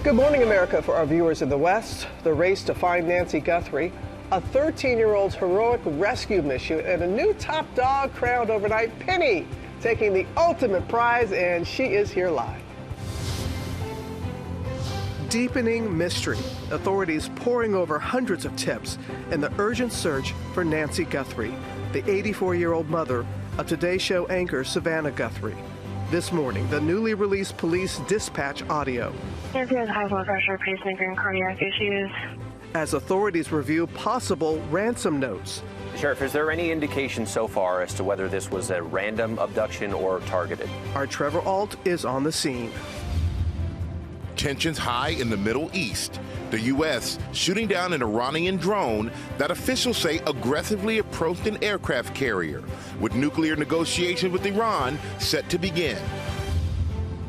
Good morning, America. For our viewers in the West, the race to find Nancy Guthrie, a 13-year-old's heroic rescue mission, and a new top dog crowned overnight, Penny, taking the ultimate prize, and she is here live. Deepening mystery. Authorities poring over hundreds of tips in the urgent search for Nancy Guthrie, the 84-year-old mother of Today Show anchor Savannah Guthrie. This morning, the newly released police dispatch audio. Nancy has high blood pressure, pacemaker, and cardiac issues. As authorities review possible ransom notes. Sheriff, is there any indication so far as to whether this was a random abduction or targeted? Our Trevor Alt is on the scene. Tensions high in the Middle East. The U.S. shooting down an Iranian drone that officials say aggressively approached an aircraft carrier, with nuclear negotiations with Iran set to begin.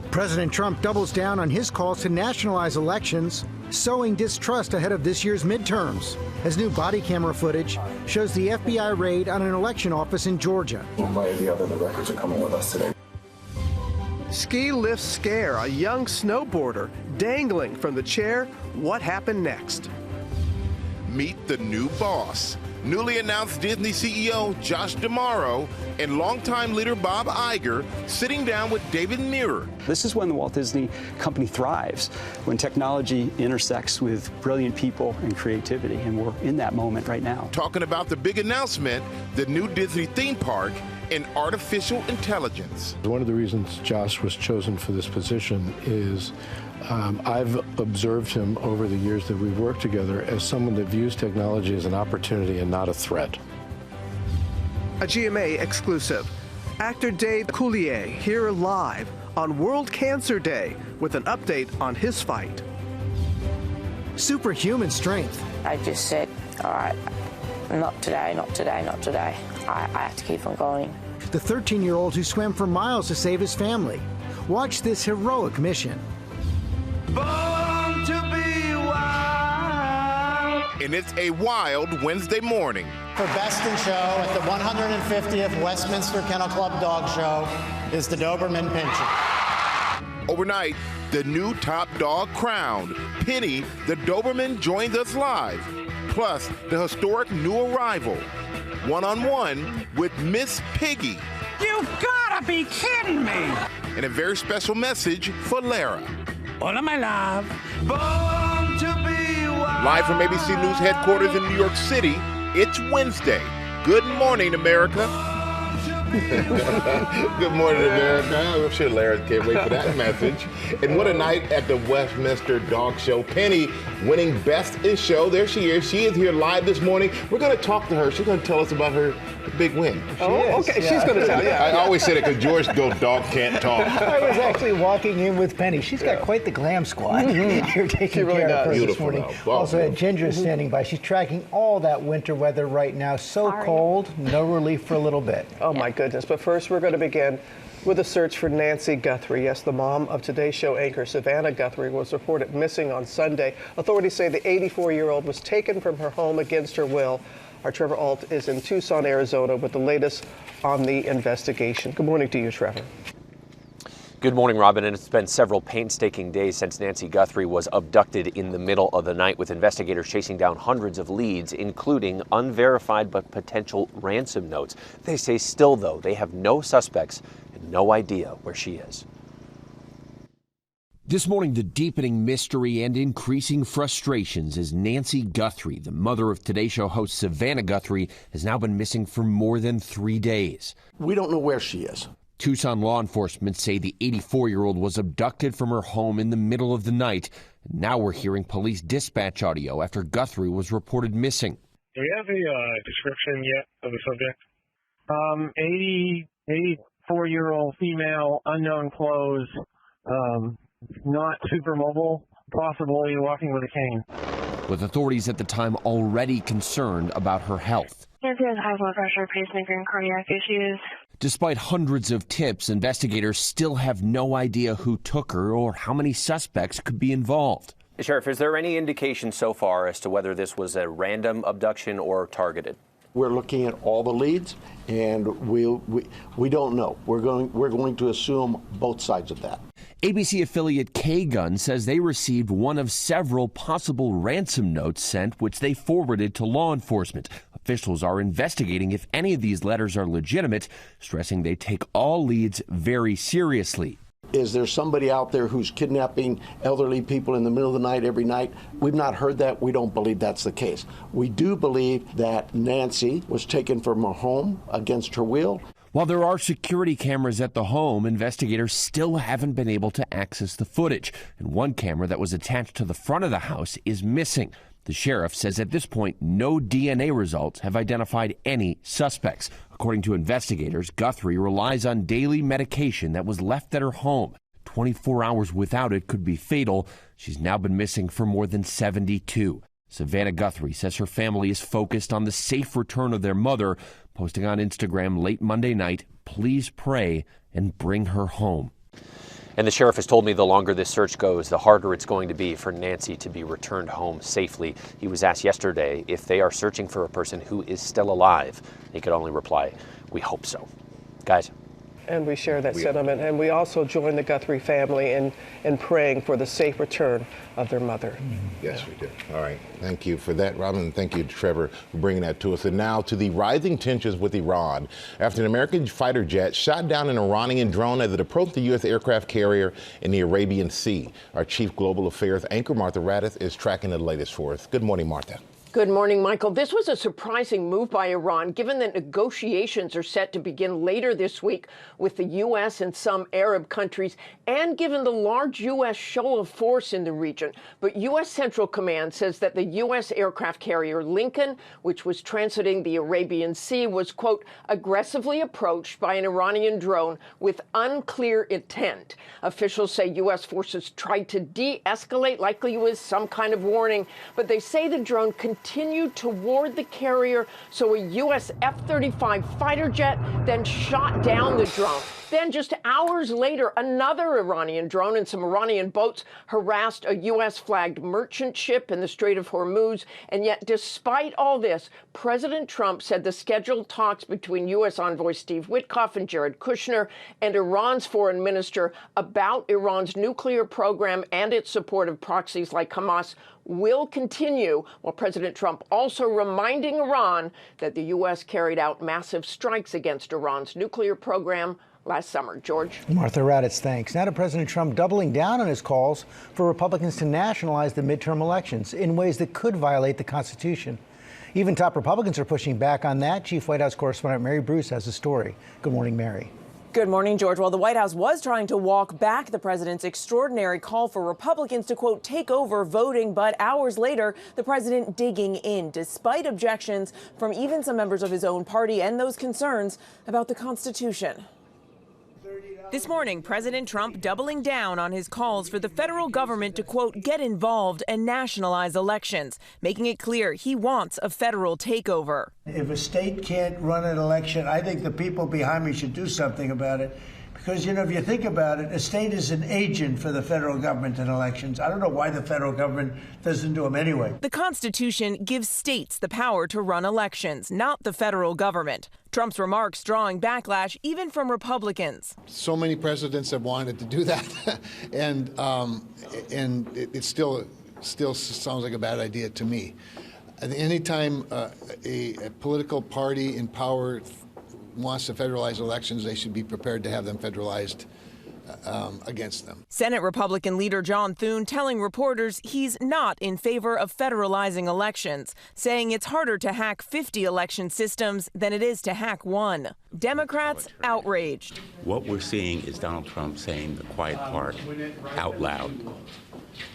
President Trump doubles down on his calls to nationalize elections, sowing distrust ahead of this year's midterms, as new body camera footage shows the FBI raid on an election office in Georgia. One way or the other, the records are coming with us today. Ski lift scare, a young snowboarder dangling from the chair. What happened next? Meet the new boss. Newly announced Disney CEO Josh D'Amaro and longtime leader Bob Iger sitting down with David Muir. This is when the Walt Disney Company thrives, when technology intersects with brilliant people and creativity, and we're in that moment right now. Talking about the big announcement, the new Disney theme park, and artificial intelligence. One of the reasons Josh was chosen for this position is I've observed him over the years that we've worked together as someone that views technology as an opportunity and not a threat. A GMA exclusive. Actor Dave Coulier here live on World Cancer Day with an update on his fight. Superhuman strength. I just said, all right, not today, not today, not today. I have to keep on going. The 13-year-old who swam for miles to save his family. Watch this heroic mission. Born to be wild. And it's a wild Wednesday morning. For Best in Show at the 150th Westminster Kennel Club Dog Show is the Doberman Pinscher. Overnight, the new top dog crowned, Penny the Doberman, joins us live. Plus, the historic new arrival, one-on-one with Miss Piggy. You've gotta be kidding me! And a very special message for Lara. Hola, my love. Born to be wild. Live from ABC News headquarters in New York City, it's Wednesday. Good morning, America. Good morning, America. I'm sure Lara can't wait for that message. And what a night at the Westminster Dog Show. Penny winning Best in Show. There she is. She is here live this morning. We're going to talk to her. She's going to tell us about her big win. Okay. Yeah. She's going to tell you. Yeah. I always said it because George go dog can't talk. I was actually walking in with Penny. She's got quite the glam squad. You're taking really care of her Beautiful this morning. Wow. Also, Ginger is standing by. She's tracking all that winter weather right now. So cold, no relief for a little bit. Oh, my goodness. But first, we're going to begin with a search for Nancy Guthrie. Yes, the mom of Today Show anchor Savannah Guthrie was reported missing on Sunday. Authorities say the 84-year-old was taken from her home against her will. Our Trevor Alt is in Tucson, Arizona, with the latest on the investigation. Good morning to you, Trevor. Good morning, Robin, and it's been several painstaking days since Nancy Guthrie was abducted in the middle of the night, with investigators chasing down hundreds of leads, including unverified but potential ransom notes. They say still, though, they have no suspects and no idea where she is. This morning, the deepening mystery and increasing frustrations as Nancy Guthrie, the mother of Today Show host Savannah Guthrie, has now been missing for more than 3 days. We don't know where she is. Tucson law enforcement say the 84-year-old was abducted from her home in the middle of the night. Now we're hearing police dispatch audio after Guthrie was reported missing. Do we have a description yet of the subject? 84-year-old female, unknown clothes, not super mobile, possibly walking with a cane. With authorities at the time already concerned about her health. Nancy has high blood pressure, pacemaker, and cardiac issues. Despite hundreds of tips, investigators still have no idea who took her or how many suspects could be involved. Sheriff, is there any indication so far as to whether this was a random abduction or targeted? We're looking at all the leads, and we don't know. We're going to assume both sides of that. ABC affiliate K-Gun says they received one of several possible ransom notes sent, which they forwarded to law enforcement. Officials are investigating if any of these letters are legitimate, stressing they take all leads very seriously. Is there somebody out there who's kidnapping elderly people in the middle of the night every night? We've not heard that. We don't believe that's the case. We do believe that Nancy was taken from her home against her will. While there are security cameras at the home, investigators still haven't been able to access the footage, and one camera that was attached to the front of the house is missing. The sheriff says at this point, no DNA results have identified any suspects. According to investigators, Guthrie relies on daily medication that was left at her home. 24 hours without it could be fatal. She's now been missing for more than 72. Savannah Guthrie says her family is focused on the safe return of their mother, posting on Instagram late Monday night, "Please pray and bring her home." And the sheriff has told me the longer this search goes, the harder it's going to be for Nancy to be returned home safely. He was asked yesterday if they are searching for a person who is still alive. He could only reply, "We hope so." Guys. And we share that sentiment. And we also join the Guthrie family in praying for the safe return of their mother. Yes, we do. All right. Thank you for that, Robin. And thank you, Trevor, for bringing that to us. And now to the rising tensions with Iran after an American fighter jet shot down an Iranian drone as it approached the U.S. aircraft carrier in the Arabian Sea. Our chief global affairs anchor, Martha Raddatz, is tracking the latest for us. Good morning, Martha. Good morning, Michael. This was a surprising move by Iran, given that negotiations are set to begin later this week with the U.S. and some Arab countries, and given the large U.S. show of force in the region. But U.S. Central Command says that the U.S. aircraft carrier Lincoln, which was transiting the Arabian Sea, was, quote, aggressively approached by an Iranian drone with unclear intent. Officials say U.S. forces tried to de-escalate, likely with some kind of warning, but they say the drone continued toward the carrier, so a U.S. F-35 fighter jet then shot down the drone. Then just hours later, another Iranian drone and some Iranian boats harassed a U.S.-flagged merchant ship in the Strait of Hormuz. And yet, despite all this, President Trump said the scheduled talks between U.S. envoy Steve Witkoff and Jared Kushner and Iran's foreign minister about Iran's nuclear program and its support of proxies like Hamas will continue, while President Trump also reminding Iran that the U.S. carried out massive strikes against Iran's nuclear program last summer. George? Martha Raddatz, thanks. Now to President Trump doubling down on his calls for Republicans to nationalize the midterm elections in ways that could violate the Constitution. Even top Republicans are pushing back on that. Chief White House correspondent Mary Bruce has a story. Good morning, Mary. Good morning, George. Well, the White House was trying to walk back the president's extraordinary call for Republicans to, quote, take over voting. But hours later, the president digging in, despite objections from even some members of his own party and those concerns about the Constitution. This morning, President Trump doubling down on his calls for the federal government to, quote, get involved and nationalize elections, making it clear he wants a federal takeover. If a state can't run an election, I think the people behind me should do something about it. Because, you know, if you think about it, a state is an agent for the federal government in elections. I don't know why the federal government doesn't do them anyway. The Constitution gives states the power to run elections, not the federal government. Trump's remarks drawing backlash even from Republicans. So many presidents have wanted to do that, and it still sounds like a bad idea to me. Anytime a political party in power wants to federalize elections, they should be prepared to have them federalized against them. Senate Republican leader John Thune telling reporters he's not in favor of federalizing elections, saying it's harder to hack 50 election systems than it is to hack one. Democrats outraged. What we're seeing is Donald Trump saying the quiet part out loud,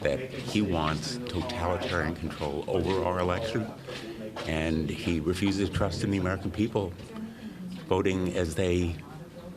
that he wants totalitarian control over our election, and he refuses trust in the American people voting as they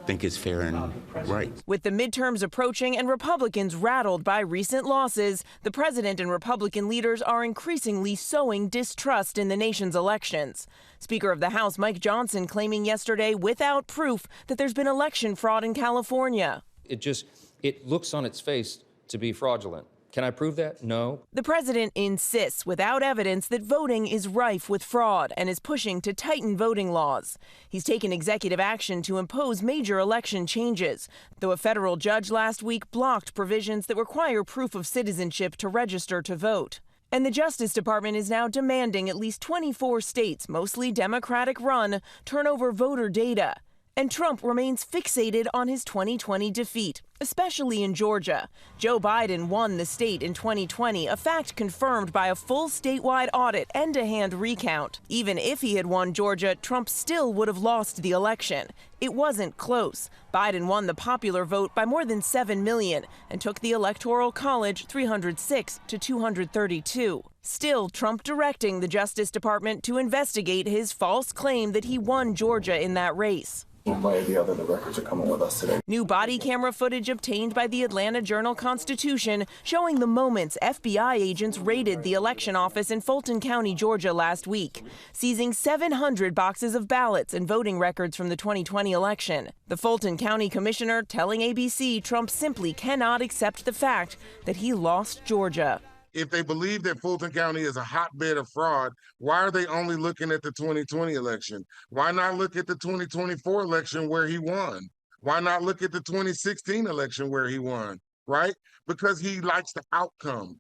think is fair and right. With the midterms approaching and Republicans rattled by recent losses, the president and Republican leaders are increasingly sowing distrust in the nation's elections. Speaker of the House Mike Johnson claiming yesterday without proof that there's been election fraud in California. It looks on its face to be fraudulent. Can I prove that? No. The president insists without evidence that voting is rife with fraud and is pushing to tighten voting laws. He's taken executive action to impose major election changes, though a federal judge last week blocked provisions that require proof of citizenship to register to vote. And the Justice Department is now demanding at least 24 states, mostly Democratic run, turn over voter data. And Trump remains fixated on his 2020 defeat, especially in Georgia. Joe Biden won the state in 2020, a fact confirmed by a full statewide audit and a hand recount. Even if he had won Georgia, Trump still would have lost the election. It wasn't close. Biden won the popular vote by more than 7 million and took the Electoral College 306 to 232. Still, Trump directing the Justice Department to investigate his false claim that he won Georgia in that race. One way or the other, the records are coming with us today. New body camera footage obtained by the Atlanta Journal-Constitution showing the moments FBI agents raided the election office in Fulton County, Georgia last week, seizing 700 boxes of ballots and voting records from the 2020 election. The Fulton County commissioner telling ABC Trump simply cannot accept the fact that he lost Georgia. If they believe that Fulton County is a hotbed of fraud, why are they only looking at the 2020 election? Why not look at the 2024 election where he won? Why not look at the 2016 election where he won, right? Because he likes the outcome.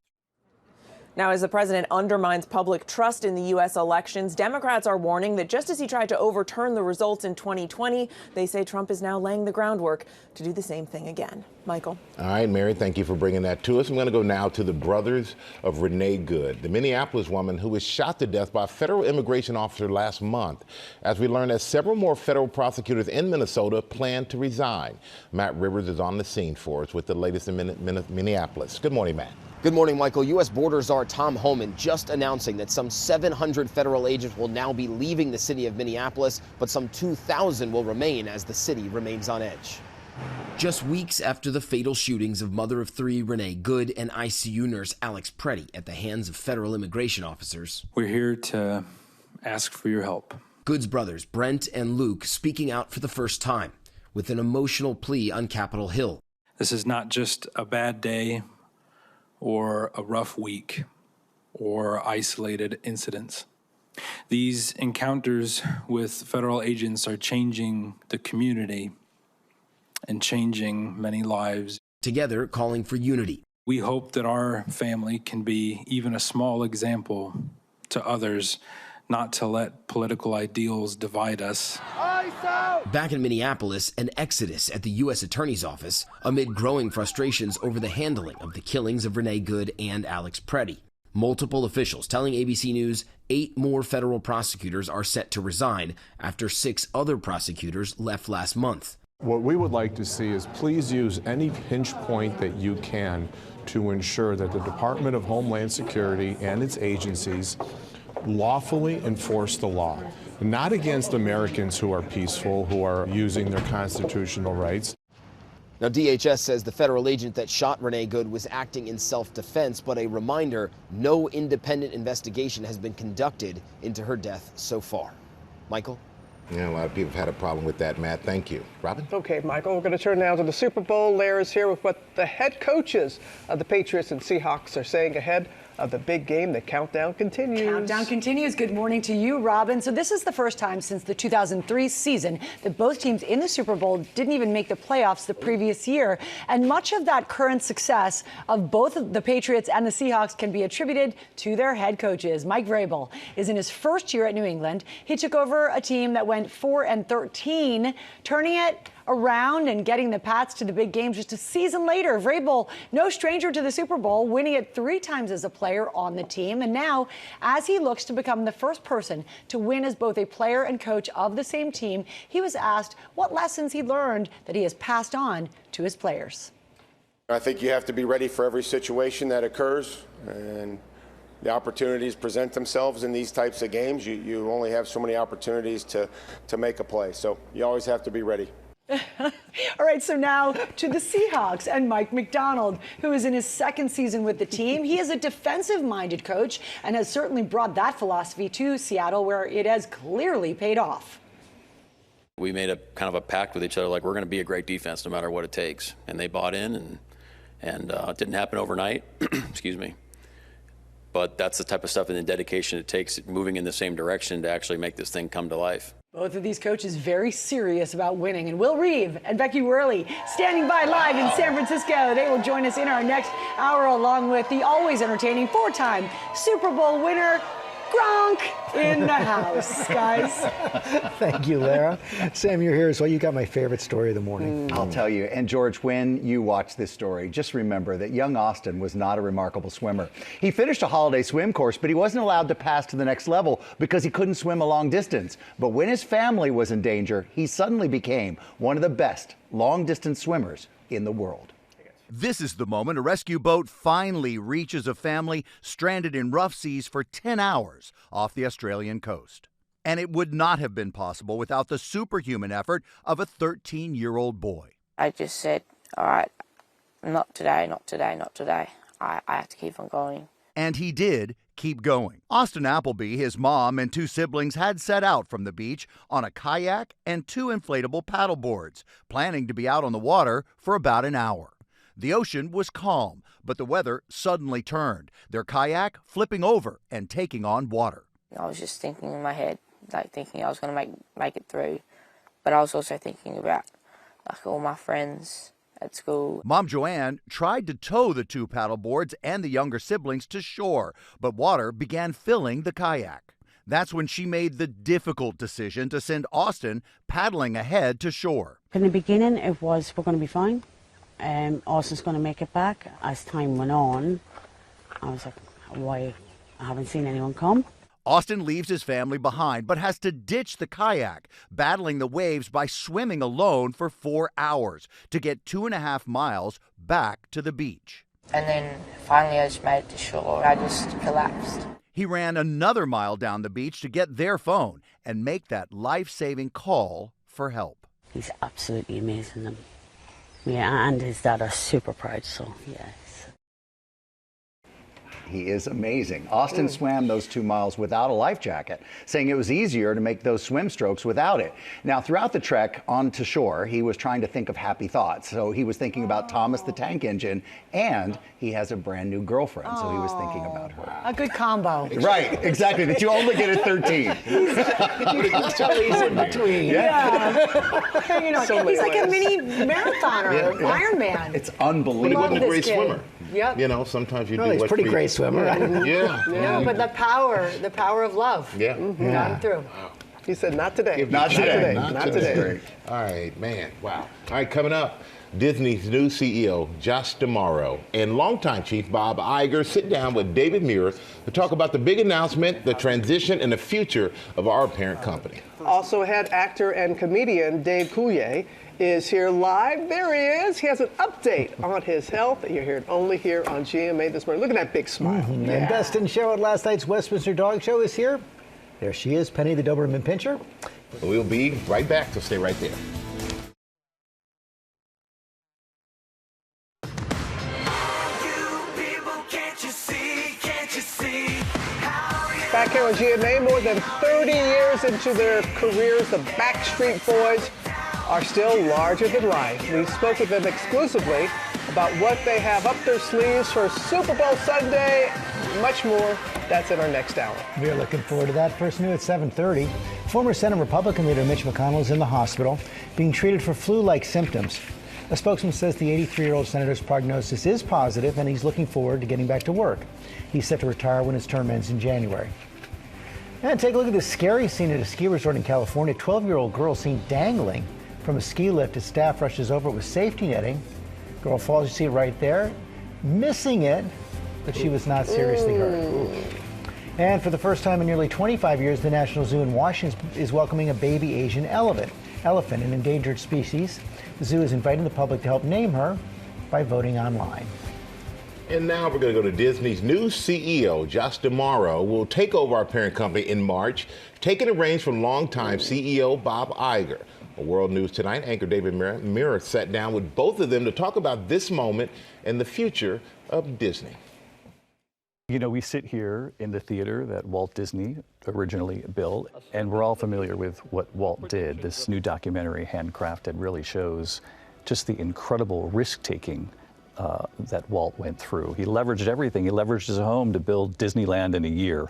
Now, as the president undermines public trust in the U.S. elections, Democrats are warning that just as he tried to overturn the results in 2020, they say Trump is now laying the groundwork to do the same thing again. Michael. All right, Mary, thank you for bringing that to us. I'm going to go now to the brothers of Renee Good, the Minneapolis woman who was shot to death by a federal immigration officer last month, as we learn that several more federal prosecutors in Minnesota plan to resign. Matt Rivers is on the scene for us with the latest in Minneapolis. Good morning, Matt. Good morning, Michael. U.S. Border Czar Tom Homan just announcing that some 700 federal agents will now be leaving the city of Minneapolis, but some 2,000 will remain as the city remains on edge. Just weeks after the fatal shootings of mother of three Renee Good and ICU nurse Alex Preddy at the hands of federal immigration officers, we're here to ask for your help. Good's brothers Brent and Luke speaking out for the first time with an emotional plea on Capitol Hill. This is not just a bad day or a rough week or isolated incidents. These encounters with federal agents are changing the community and changing many lives. Together, calling for unity. We hope that our family can be even a small example to others, not to let political ideals divide us. Back in Minneapolis, an exodus at the U.S. Attorney's Office amid growing frustrations over the handling of the killings of Renee Good and Alex Preddy. Multiple officials telling ABC News 8 more federal prosecutors are set to resign after 6 other prosecutors left last month. What we would like to see is please use any pinch point that you can to ensure that the Department of Homeland Security and its agencies lawfully enforce the law, not against Americans who are peaceful, who are using their constitutional rights. Now, DHS says the federal agent that shot Renee Good was acting in self-defense, but a reminder, no independent investigation has been conducted into her death so far. Michael? Yeah, a lot of people have had a problem with that, Matt. Thank you. Robin? Okay, Michael, we're going to turn now to the Super Bowl. Lair is here with what the head coaches of the Patriots and Seahawks are saying ahead of the big game. The countdown continues. Countdown continues. Good morning to you, Robin. So this is the first time since the 2003 season that both teams in the Super Bowl didn't even make the playoffs the previous year. And much of that current success of both the Patriots and the Seahawks can be attributed to their head coaches. Mike Vrabel is in his first year at New England. He took over a team that went 4-13, turning it around and getting the Pats to the big game just a season later. Vrabel, no stranger to the Super Bowl, winning it 3 times as a player on the team. And now, as he looks to become the first person to win as both a player and coach of the same team, he was asked what lessons he learned that he has passed on to his players. I think you have to be ready for every situation that occurs, and the opportunities present themselves in these types of games. You only have so many opportunities to make a play, so you always have to be ready. All right, so now to the Seahawks and Mike McDonald, who is in his second season with the team. He is a defensive-minded coach and has certainly brought that philosophy to Seattle, where it has clearly paid off. We made a kind of a pact with each other, like we're going to be a great defense no matter what it takes. And they bought in, and And it didn't happen overnight, excuse me. But that's the type of stuff and the dedication it takes moving in the same direction to actually make this thing come to life. Both of these coaches very serious about winning. And Will Reeve and Becky Worley standing by live in San Francisco. They will join us in our next hour along with the always entertaining four-time Super Bowl winner, Gronk, in the house, guys. Thank you, Lara. Sam, you're here, so you got my favorite story of the morning. I'll tell you. And George, when you watch this story, just remember that young Austin was not a remarkable swimmer. He finished a holiday swim course, but he wasn't allowed to pass to the next level because he couldn't swim a long distance. But when his family was in danger, he suddenly became one of the best long-distance swimmers in the world. This is the moment a rescue boat finally reaches a family stranded in rough seas for 10 hours off the Australian coast. And it would not have been possible without the superhuman effort of a 13-year-old boy. I just said, all right, not today, not today, not today. I have to keep on going. And he did keep going. Austin Appleby, his mom, and two siblings had set out from the beach on a kayak and two inflatable paddle boards, planning to be out on the water for about an hour. The ocean was calm, but the weather suddenly turned, their kayak flipping over and taking on water. I was just thinking in my head, like thinking I was going to make it through. But I was also thinking about like all my friends at school. Mom Joanne tried to tow the two paddle boards and the younger siblings to shore, but water began filling the kayak. That's when she made the difficult decision to send Austin paddling ahead to shore. In the beginning, it was, we're going to be fine. Austin's going to make it back. As time went on, I was like, why? I haven't seen anyone come. Austin leaves his family behind, but has to ditch the kayak, battling the waves by swimming alone for 4 hours to get 2.5 miles back to the beach. And then finally I just made it to shore. I just collapsed. He ran another mile down the beach to get their phone and make that life-saving call for help. He's absolutely amazing. Yeah, and his dad are super proud, so yes. He is amazing. Austin swam those 2 miles without a life jacket, saying it was easier to make those swim strokes without it. Now, throughout the trek onto shore, he was trying to think of happy thoughts. So he was thinking about Thomas the Tank Engine, and he has a brand new girlfriend, so he was thinking about her. A good combo. Right, exactly, that you only get at 13. He's in between. Yeah. You know, So he's like a many mini marathoner, Ironman. It's unbelievable. But he wasn't a great kid. swimmer. Yep. You know, sometimes you Well, do he's what's pretty for great you. swimmer. Yeah. No, but the power of love. Yeah. Got him through. He said, not today. Not today. Not today. All right, man. Wow. All right, coming up, Disney's new CEO, Josh D'Amaro, and longtime chief Bob Iger sit down with David Muir to talk about the big announcement, the transition, and the future of our parent company. Also, head actor and comedian Dave Coulier is here live. There he is. He has an update on his health. You're here only here on GMA this morning. Look at that big smile. And best in show at last night's Westminster Dog Show is here. There she is, Penny the Doberman Pinscher. We'll be right back, so stay right there. Back here on GMA, more than 30 years into their careers, the Backstreet Boys are still larger than life. We spoke with them exclusively about what they have up their sleeves for Super Bowl Sunday. Much more. That's in our next hour. We are looking forward to that. First new at 7:30. Former Senate Republican leader Mitch McConnell is in the hospital being treated for flu-like symptoms. A spokesman says the 83-year-old senator's prognosis is positive and he's looking forward to getting back to work. He's set to retire when his term ends in January. And take a look at this scary scene at a ski resort in California. 12-year-old girl seen dangling from a ski lift as staff rushes over with safety netting. Girl falls, you see it right there, missing it, but she was not seriously hurt. And for the first time in nearly 25 years, the National Zoo in Washington is welcoming a baby Asian elephant, an endangered species. The zoo is inviting the public to help name her by voting online. And now we're going to go to Disney's new CEO, Josh D'Amaro, will take over our parent company in March, taking the reins from longtime CEO Bob Iger. On World News Tonight, anchor David Muir sat down with both of them to talk about this moment and the future of Disney. You know, we sit here in the theater that Walt Disney originally built, and we're all familiar with what Walt did. This new documentary, Handcrafted, really shows just the incredible risk-taking that Walt went through. He leveraged everything. He leveraged his home to build Disneyland in a year.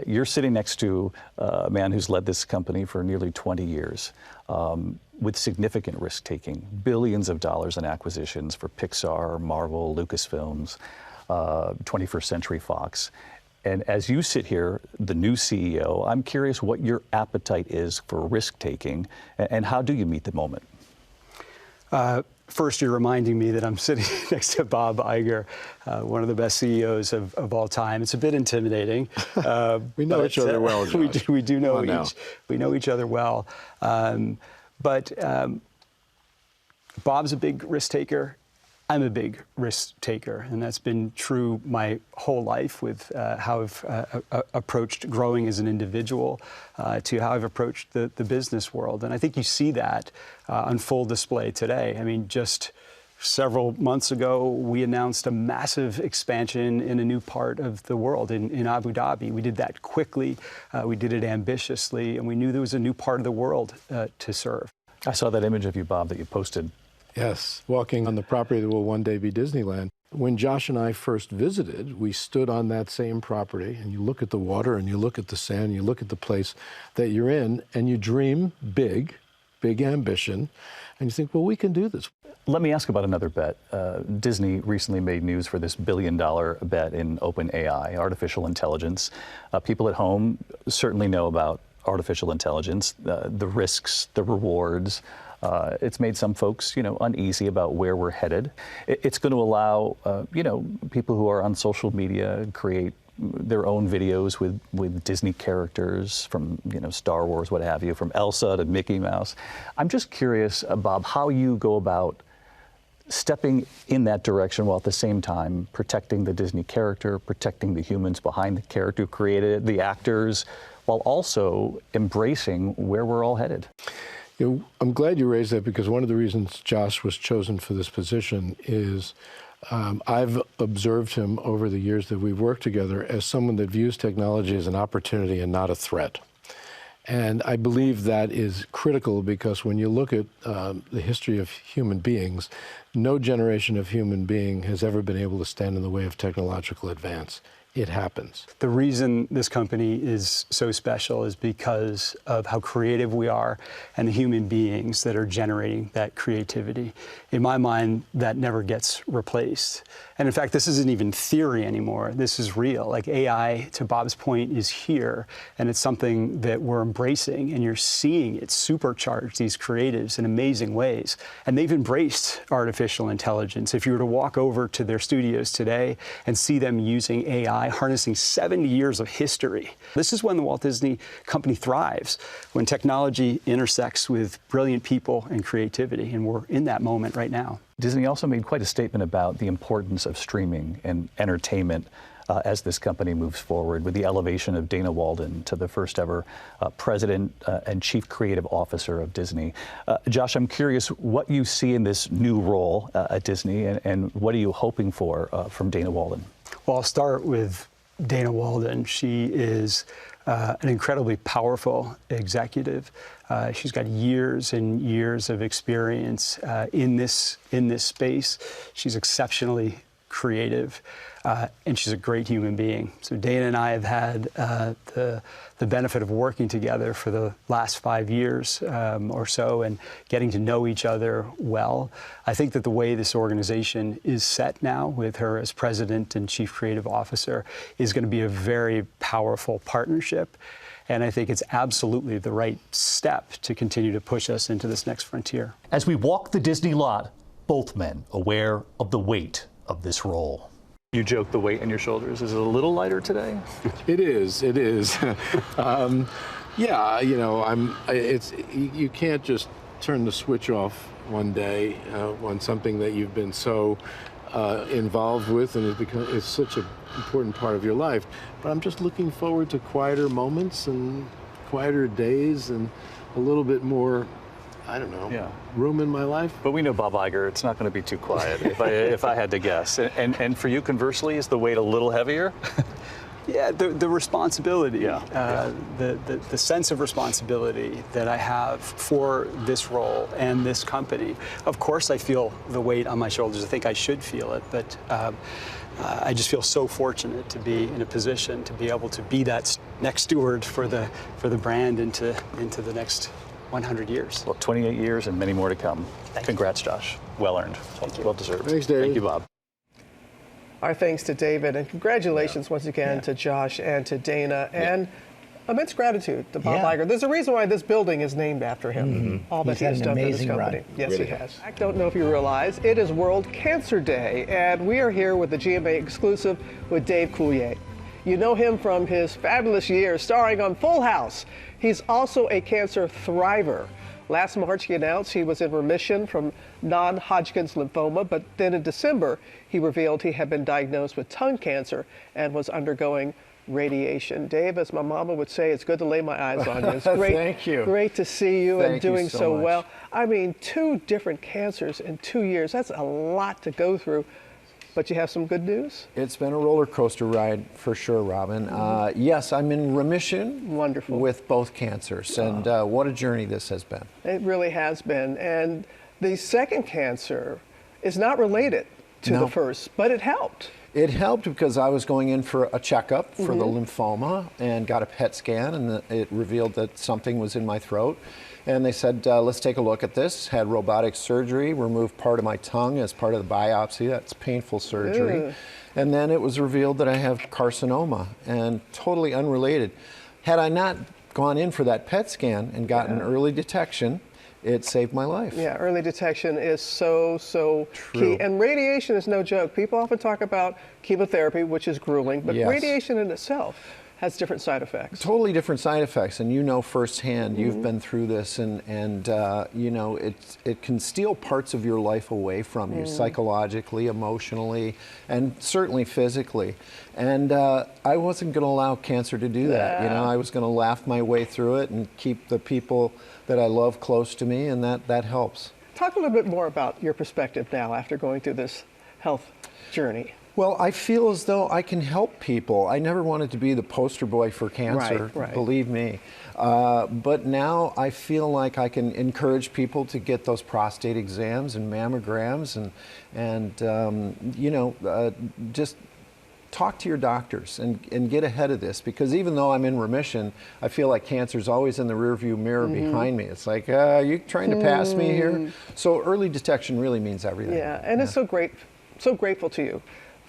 You're sitting next to a man who's led this company for nearly 20 years with significant risk-taking, billions of dollars in acquisitions for Pixar, Marvel, Lucasfilms, 21st Century Fox. And as you sit here, the new CEO, I'm curious what your appetite is for risk-taking and how do you meet the moment? First, you're reminding me that I'm sitting next to Bob Iger, one of the best CEOs of all time. It's a bit intimidating. We know each other well, Josh. We do know we know each other well. But Bob's a big risk taker. I'm a big risk taker, and that's been true my whole life with how I've approached growing as an individual to how I've approached the business world. And I think you see that on full display today. I mean, just several months ago, we announced a massive expansion in a new part of the world, in Abu Dhabi. We did that quickly, we did it ambitiously, and we knew there was a new part of the world to serve. I saw that image of you, Bob, that you posted. Yes, walking on the property that will one day be Disneyland. When Josh and I first visited, we stood on that same property, and you look at the water, and you look at the sand, you look at the place that you're in, and you dream big, big ambition, and you think, well, we can do this. Let me ask about another bet. Disney recently made news for this $1 billion bet in OpenAI, artificial intelligence. People at home certainly know about artificial intelligence, the risks, the rewards. It's made some folks, uneasy about where we're headed. It's going to allow, people who are on social media create their own videos with Disney characters from, Star Wars, what have you, from Elsa to Mickey Mouse. I'm just curious, Bob, how you go about stepping in that direction while at the same time protecting the Disney character, protecting the humans behind the character who created it, the actors, while also embracing where we're all headed. I'm glad you raised that because one of the reasons Josh was chosen for this position is I've observed him over the years that we've worked together as someone that views technology as an opportunity and not a threat. And I believe that is critical because when you look at the history of human beings, no generation of human being has ever been able to stand in the way of technological advance. It happens. The reason this company is so special is because of how creative we are and the human beings that are generating that creativity. In my mind, that never gets replaced. And in fact, this isn't even theory anymore. This is real. Like AI, to Bob's point, is here, and it's something that we're embracing, and you're seeing it supercharge these creatives in amazing ways. And they've embraced artificial intelligence. If you were to walk over to their studios today and see them using AI, harnessing 70 years of history. This is when the Walt Disney Company thrives, when technology intersects with brilliant people and creativity, and we're in that moment right now. Disney also made quite a statement about the importance of streaming and entertainment as this company moves forward with the elevation of Dana Walden to the first ever president and chief creative officer of Disney. Josh, I'm curious what you see in this new role at Disney and what are you hoping for from Dana Walden? Well, I'll start with Dana Walden. She is an incredibly powerful executive. She's got years and years of experience in this space. She's exceptionally creative, and she's a great human being. So Dana and I have had the benefit of working together for the last 5 years or so and getting to know each other well. I think that the way this organization is set now with her as president and chief creative officer is going to be a very powerful partnership. And I think it's absolutely the right step to continue to push us into this next frontier. As we walk the Disney lot, both men aware of the weight of this role. You joke the weight on your shoulders. Is it a little lighter today? It is. It is. Yeah, you can't just turn the switch off one day on something that you've been so involved with, and it's such an important part of your life. But I'm just looking forward to quieter moments and quieter days and a little bit more, I don't know, room in my life. But we know Bob Iger, it's not going to be too quiet, if I had to guess. And for you, conversely, is the weight a little heavier? Yeah, the responsibility, the sense of responsibility that I have for this role and this company. Of course, I feel the weight on my shoulders. I think I should feel it, but I just feel so fortunate to be in a position to be able to be that next steward for the brand into the next 100 years. Well, 28 years and many more to come. Congrats, Josh. Well earned. Well deserved. Thanks, David. Thank you, Bob. Our thanks to David, and congratulations once again to Josh and to Dana, and immense gratitude to Bob Iger. There's a reason why this building is named after him. All that he has done for this company. Yes, he has. I don't know if you realize it is World Cancer Day, and we are here with the GMA exclusive with Dave Coulier. You know him from his fabulous years starring on Full House. He's also a cancer thriver. Last March, he announced he was in remission from non-Hodgkin's lymphoma, but then in December, he revealed he had been diagnosed with tongue cancer and was undergoing radiation. Dave, as my mama would say, it's good to lay my eyes on you. It's great, Thank you. Great to see you Thank and doing you so much. well. I mean, 2 different cancers in 2 years. That's a lot to go through. But you have some good news? It's been a roller coaster ride for sure, Robin. Yes, I'm in remission. Wonderful. With both cancers, and what a journey this has been. It really has been. And the second cancer is not related to the first, but it helped. It helped because I was going in for a checkup for the lymphoma and got a PET scan, and it revealed that something was in my throat. And they said, let's take a look at this. Had robotic surgery, removed part of my tongue as part of the biopsy. That's painful surgery. Ew. And then it was revealed that I have carcinoma, and totally unrelated. Had I not gone in for that PET scan and gotten early detection, it saved my life. Yeah, early detection is so key. And radiation is no joke. People often talk about chemotherapy, which is grueling, but radiation in itself has different side effects. Totally different side effects, and you know firsthand. You've been through this, and you know it can steal parts of your life away from you, psychologically, emotionally, and certainly physically. And I wasn't going to allow cancer to do that. You know, I was going to laugh my way through it and keep the people that I love close to me, and that helps. Talk a little bit more about your perspective now after going through this health journey. Well, I feel as though I can help people. I never wanted to be the poster boy for cancer, believe me. But now I feel like I can encourage people to get those prostate exams and mammograms and you know, just talk to your doctors and get ahead of this, because even though I'm in remission, I feel like cancer's always in the rearview mirror behind me. It's like, are you trying to pass me here? So early detection really means everything. Yeah, and it's so grateful to you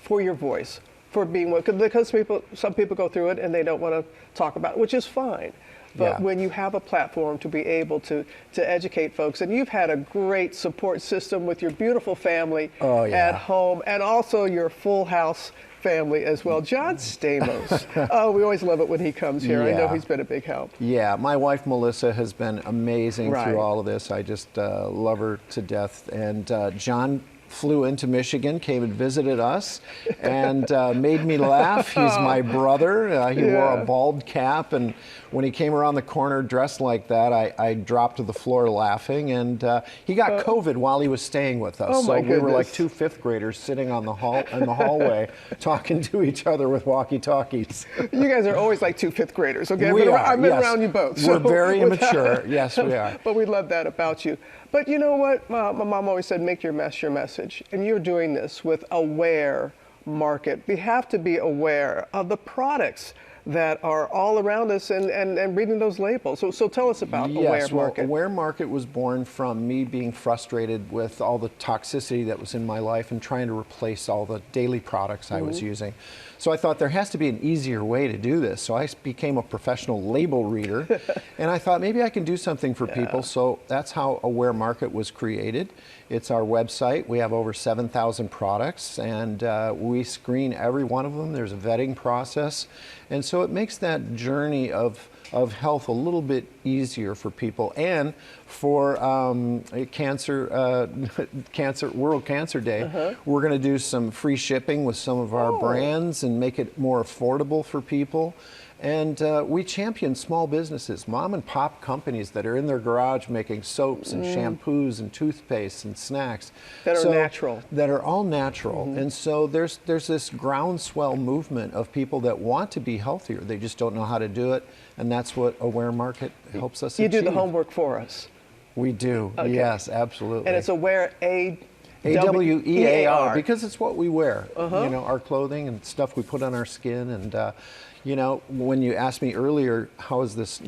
for your voice, for being, because some people go through it and they don't want to talk about it, which is fine. But when you have a platform to be able to educate folks, and you've had a great support system with your beautiful family at home, and also your Full House family as well. John Stamos. We always love it when he comes here. I know he's been a big help. Yeah, my wife Melissa has been amazing through all of this. I just love her to death. And John flew into Michigan, came and visited us, and made me laugh. He's my brother. He wore a bald cap, and when he came around the corner dressed like that, I dropped to the floor laughing. And he got COVID while he was staying with us. So we were like 2 5th graders sitting on the in the hallway talking to each other with walkie-talkies. You guys are always like 2 5th graders, okay? I've been around you both. So we're very immature. Yes, we are. But we love that about you. But you know what? My mom always said, make your mess your message. And you're doing this with aware market. We have to be aware of the products that are all around us and reading those labels. So tell us about Aware Market. Aware Market was born from me being frustrated with all the toxicity that was in my life and trying to replace all the daily products I was using. So I thought there has to be an easier way to do this. So I became a professional label reader, and I thought maybe I can do something for people. So that's how Aware Market was created. It's our website. We have over 7,000 products, and we screen every one of them. There's a vetting process. And so it makes that journey of health a little bit easier for people. And for World Cancer Day, we're going to do some free shipping with some of our brands and make it more affordable for people. And we champion small businesses, mom and pop companies that are in their garage making soaps and shampoos and toothpaste and snacks. That are natural. That are all natural. And so there's this groundswell movement of people that want to be healthier. They just don't know how to do it. And that's what Aware Market helps us achieve. You do the homework for us. We do, yes, absolutely. And it's Aware, AWEAR, because it's what we wear. You know, our clothing and stuff we put on our skin. And you know, when you asked me earlier, how has this,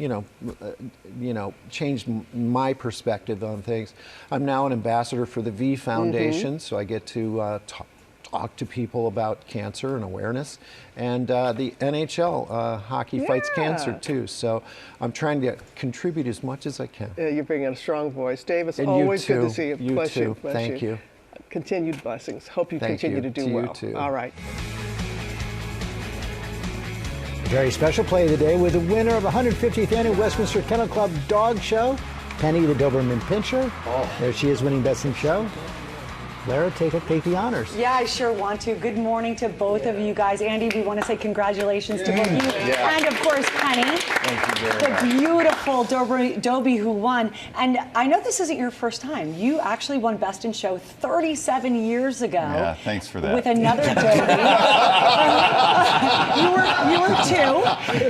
changed my perspective on things? I'm now an ambassador for the V Foundation, so I get to talk to people about cancer and awareness. And the NHL, hockey fights cancer too. So I'm trying to contribute as much as I can. You're bringing a strong voice. Dave, it's And always you good to too. see you. You Bless too. you. Bless Thank you. Continued blessings. Hope you Thank continue you. to do To you well. too. All right. A very special play of the day with the winner of the 150th Annual Westminster Kennel Club Dog Show, Penny the Doberman Pinscher. There she is winning Best in Show. Lara, take the honors. Yeah, I sure want to. Good morning to both of you guys. Andy, we want to say congratulations to both you and, of course, Penny. Thank you very The much. beautiful Dobie who won. And I know this isn't your first time. You actually won Best in Show 37 years ago. Yeah, thanks for that. With another Dobie. you were two.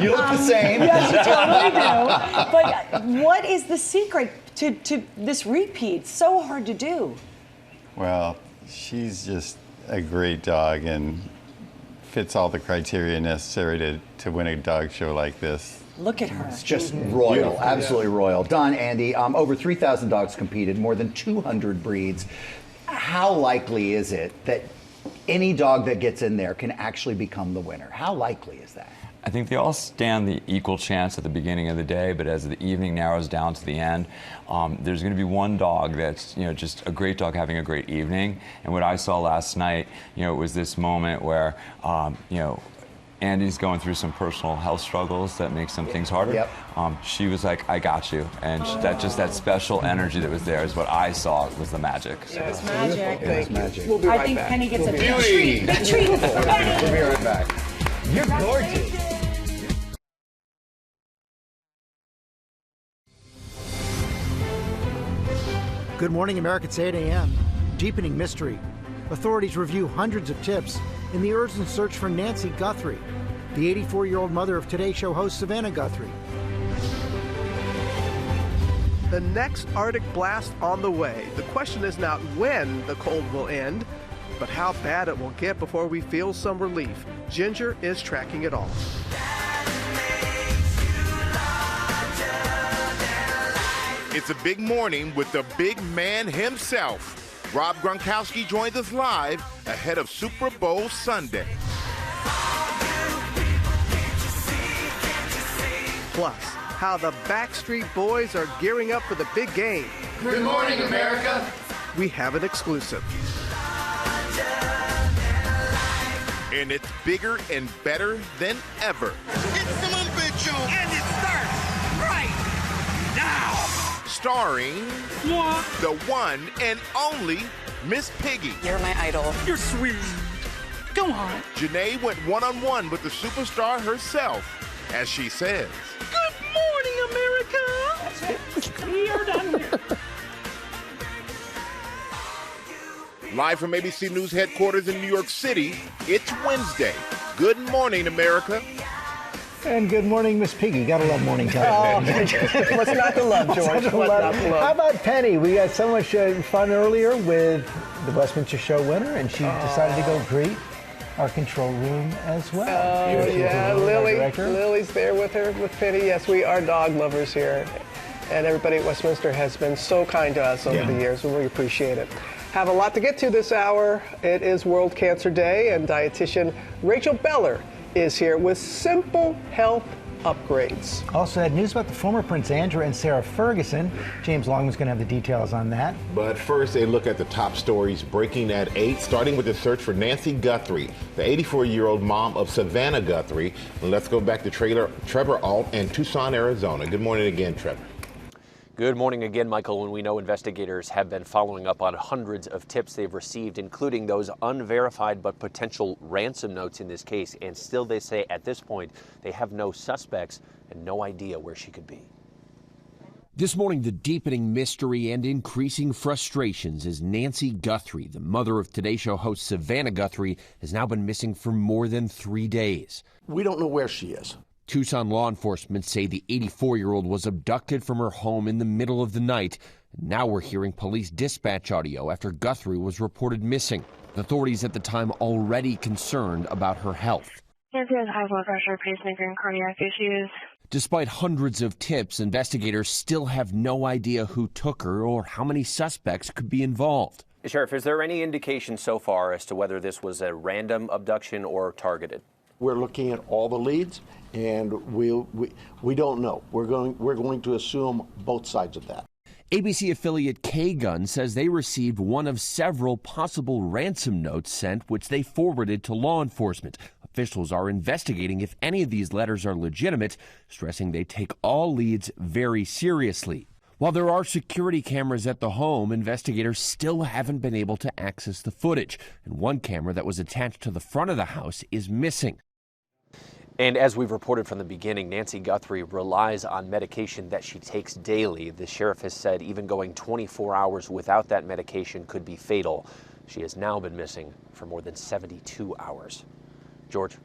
You look the same. Yes, you totally do. But what is the secret to this repeat? It's so hard to do. Well, she's just a great dog and fits all the criteria necessary to win a dog show like this. Look at her. It's just royal, absolutely royal. Don, Andy, over 3,000 dogs competed, more than 200 breeds. How likely is it that any dog that gets in there can actually become the winner? How likely is that? I think they all stand the equal chance at the beginning of the day, but as the evening narrows down to the end, there's going to be one dog that's, just a great dog having a great evening. And what I saw last night, it was this moment where, Andy's going through some personal health struggles that make some things harder. Yep. She was like, I got you. And that special energy that was there is what I saw was the magic. So. It's magic. It is magic. We'll be right I think back. Penny gets a be big right treat. Big treat for Penny. We'll be right back. You're gorgeous. Good morning, America. It's 8 a.m. Deepening mystery. Authorities review hundreds of tips in the urgent search for Nancy Guthrie, the 84-year-old mother of Today Show host Savannah Guthrie. The next Arctic blast on the way. The question is not when the cold will end, but how bad it will get before we feel some relief. Ginger is tracking it all. It's a big morning with the big man himself. Rob Gronkowski joins us live ahead of Super Bowl Sunday. Plus, how the Backstreet Boys are gearing up for the big game. Good morning, America. We have an exclusive. And it's bigger and better than ever. It's the Muppet Show, and it starts right now. Starring the one and only Miss Piggy. You're my idol. You're sweet. Go on. Janae went one-on-one with the superstar herself, as she says. Good morning, America. That's it. We are done here. Live from ABC News headquarters in New York City, it's Wednesday. Good morning, America. And good morning, Miss Piggy. Gotta love morning television. What's not to love, George? What's not to love? How about Penny? We had so much fun earlier with the Westminster Show winner, and she decided to go greet our control room as well. Oh, yeah, Lily's there with her, with Penny. Yes, we are dog lovers here. And everybody at Westminster has been so kind to us over the years, and we appreciate it. Have a lot to get to this hour. It is World Cancer Day, and dietitian Rachel Beller is here with simple health upgrades. Also had news about the former Prince Andrew and Sarah Ferguson. James Longman's going to have the details on that. But first, a look at the top stories breaking at 8, starting with the search for Nancy Guthrie, the 84-year-old mom of Savannah Guthrie. And let's go back to Trevor Alt in Tucson, Arizona. Good morning again, Trevor. Good morning again, Michael. And we know investigators have been following up on hundreds of tips they've received, including those unverified but potential ransom notes in this case. And still, they say at this point, they have no suspects and no idea where she could be. This morning, the deepening mystery and increasing frustrations as Nancy Guthrie, the mother of Today Show host Savannah Guthrie, has now been missing for more than 3 days. We don't know where she is. Tucson law enforcement say the 84-year-old was abducted from her home in the middle of the night. Now we're hearing police dispatch audio after Guthrie was reported missing. Authorities at the time already concerned about her health. Nancy has high blood pressure, pacemaker, and cardiac issues. Despite hundreds of tips, investigators still have no idea who took her or how many suspects could be involved. Sheriff, is there any indication so far as to whether this was a random abduction or targeted? We're looking at all the leads, and we don't know. We're going to assume both sides of that. ABC affiliate K-Gun says they received one of several possible ransom notes sent, which they forwarded to law enforcement. Officials are investigating if any of these letters are legitimate, stressing they take all leads very seriously. While there are security cameras at the home, investigators still haven't been able to access the footage, and one camera that was attached to the front of the house is missing. And as we've reported from the beginning, Nancy Guthrie relies on medication that she takes daily. The sheriff has said even going 24 hours without that medication could be fatal. She has now been missing for more than 72 hours. George.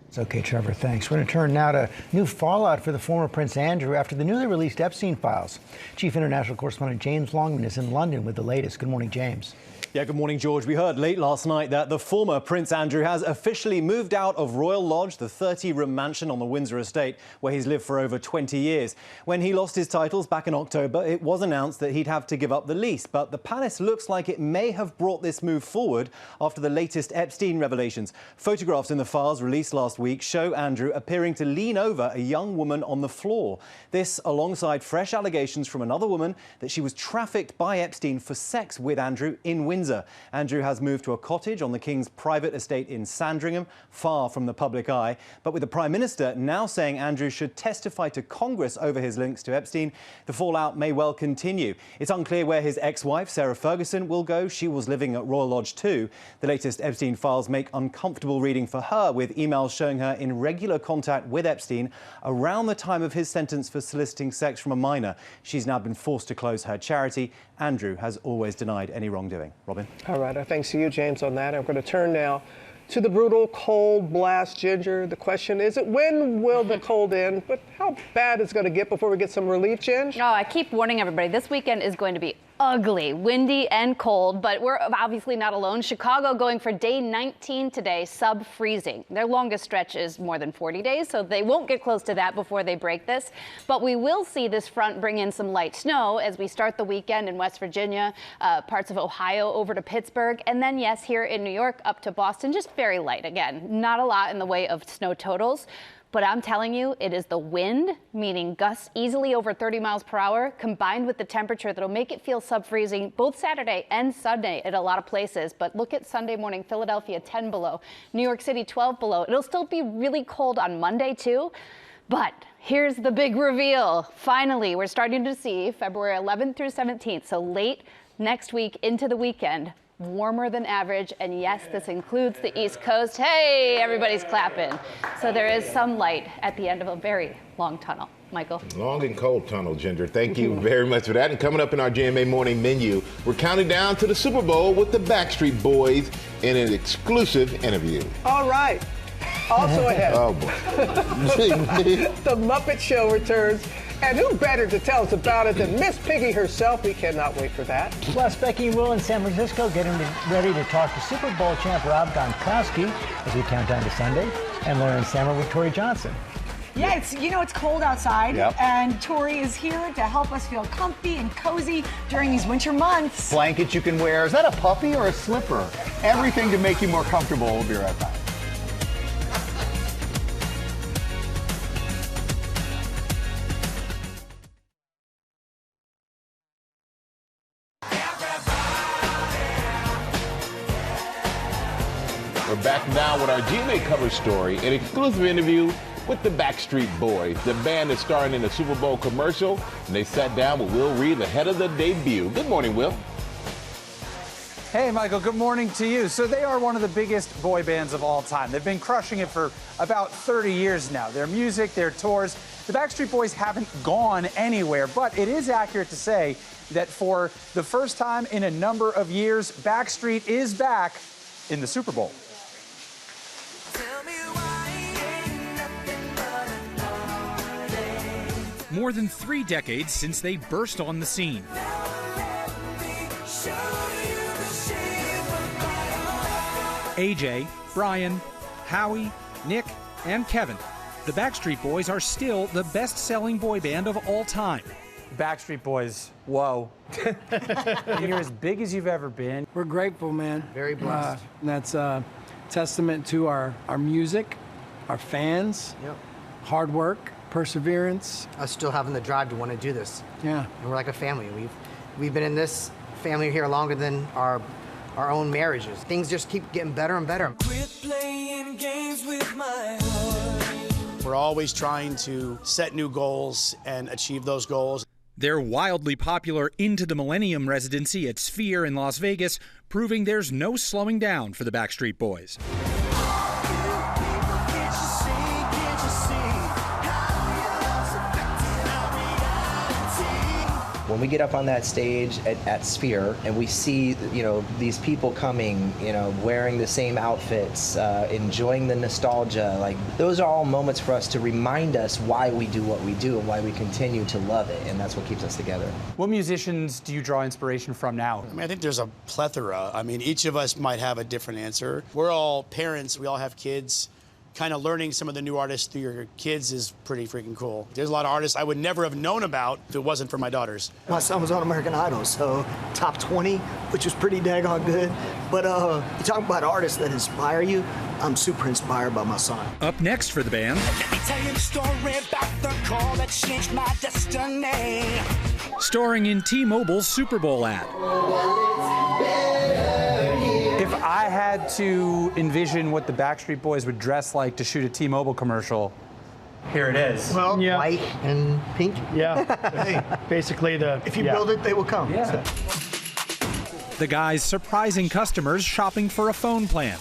It's okay, Trevor, thanks. We're going to turn now to new fallout for the former Prince Andrew after the newly released Epstein files. Chief International Correspondent James Longman is in London with the latest. Good morning, James. Yeah, good morning, George. We heard late last night that the former Prince Andrew has officially moved out of Royal Lodge, the 30-room mansion on the Windsor estate, where he's lived for over 20 years. When he lost his titles back in October, it was announced that he'd have to give up the lease. But the palace looks like it may have brought this move forward after the latest Epstein revelations. Photographs in the files released last week show Andrew appearing to lean over a young woman on the floor. This alongside fresh allegations from another woman that she was trafficked by Epstein for sex with Andrew in Windsor. Andrew has moved to a cottage on the King's private estate in Sandringham, far from the public eye. But with the Prime Minister now saying Andrew should testify to Congress over his links to Epstein, the fallout may well continue. It's unclear where his ex-wife, Sarah Ferguson, will go. She was living at Royal Lodge too. The latest Epstein files make uncomfortable reading for her, with emails showing her in regular contact with Epstein around the time of his sentence for soliciting sex from a minor. She's now been forced to close her charity. Andrew has always denied any wrongdoing. Robin? All right, our thanks to you, James, on that. I'm going to turn now to the brutal cold blast, Ginger. The question isn't when will the cold end, but how bad it's going to get before we get some relief, Ginger? Oh, I keep warning everybody, this weekend is going to be ugly, windy and cold, but we're obviously not alone. Chicago going for day 19 today, sub-freezing. Their longest stretch is more than 40 days, so they won't get close to that before they break this. But we will see this front bring in some light snow as we start the weekend in West Virginia, parts of Ohio over to Pittsburgh, and then, yes, here in New York up to Boston, just very light. Again, not a lot in the way of snow totals. But I'm telling you, it is the wind, meaning gusts easily over 30 miles per hour, combined with the temperature that'll make it feel sub-freezing both Saturday and Sunday at a lot of places. But look at Sunday morning, Philadelphia 10 below, New York City 12 below. It'll still be really cold on Monday too. But here's the big reveal. Finally, we're starting to see February 11th through 17th, so late next week into the weekend. Warmer than average, and yes, this includes the East Coast. Hey, everybody's clapping. So there is some light at the end of a very long tunnel. Michael. Long and cold tunnel, Ginger. Thank you very much for that. And coming up in our GMA Morning Menu, we're counting down to the Super Bowl with the Backstreet Boys in an exclusive interview. All right. Also ahead. Oh, boy. The Muppet Show returns. And who better to tell us about it than Miss Piggy herself? We cannot wait for that. Plus, Becky and Will in San Francisco getting ready to talk to Super Bowl champ Rob Gronkowski as we count down to Sunday, and Lauren Sammer with Tori Johnson. Yeah, it's cold outside, and Tori is here to help us feel comfy and cozy during these winter months. Blankets you can wear. Is that a puppy or a slipper? Everything to make you more comfortable. We'll be right back. We're Back now with our GMA cover story, an exclusive interview with the Backstreet Boys. The band is starring in a Super Bowl commercial, and they sat down with Will Reed ahead of the debut. Good morning, Will. Hey, Michael, good morning to you. So they are one of the biggest boy bands of all time. They've been crushing it for about 30 years now. Their music, their tours, the Backstreet Boys haven't gone anywhere, but it is accurate to say that for the first time in a number of years, Backstreet is back in the Super Bowl. More than 3 decades since they burst on the scene. AJ, Brian, Howie, Nick, and Kevin. The Backstreet Boys are still the best-selling boy band of all time. Backstreet Boys, whoa. You're as big as you've ever been. We're grateful, man. Very blessed. That's a testament to our music, our fans, hard work, perseverance. Us still having the drive to want to do this. Yeah. And we're like a family. We've been in this family here longer than our own marriages. Things just keep getting better and better. Quit playing games with my heart. We're always trying to set new goals and achieve those goals. Their wildly popular Into the Millennium residency at Sphere in Las Vegas, proving there's no slowing down for the Backstreet Boys. When we get up on that stage at Sphere and we see, these people coming, wearing the same outfits, enjoying the nostalgia, like those are all moments for us to remind us why we do what we do and why we continue to love it, and that's what keeps us together. What musicians do you draw inspiration from now? I think there's a plethora. Each of us might have a different answer. We're all parents, we all have kids. Kind of learning some of the new artists through your kids is pretty freaking cool. There's a lot of artists I would never have known about if it wasn't for my daughters. My son was on American Idol, so top 20, which was pretty daggone good. But you talk about artists that inspire you, I'm super inspired by my son. Up next for the band. Let me tell you the story about the call that changed my destiny. Starring in T-Mobile's Super Bowl ad. If I had to envision what the Backstreet Boys would dress like to shoot a T-Mobile commercial, here it is. Well, white and pink. Yeah. Hey, basically if you build it, they will come. Yeah. The guys surprising customers shopping for a phone plan.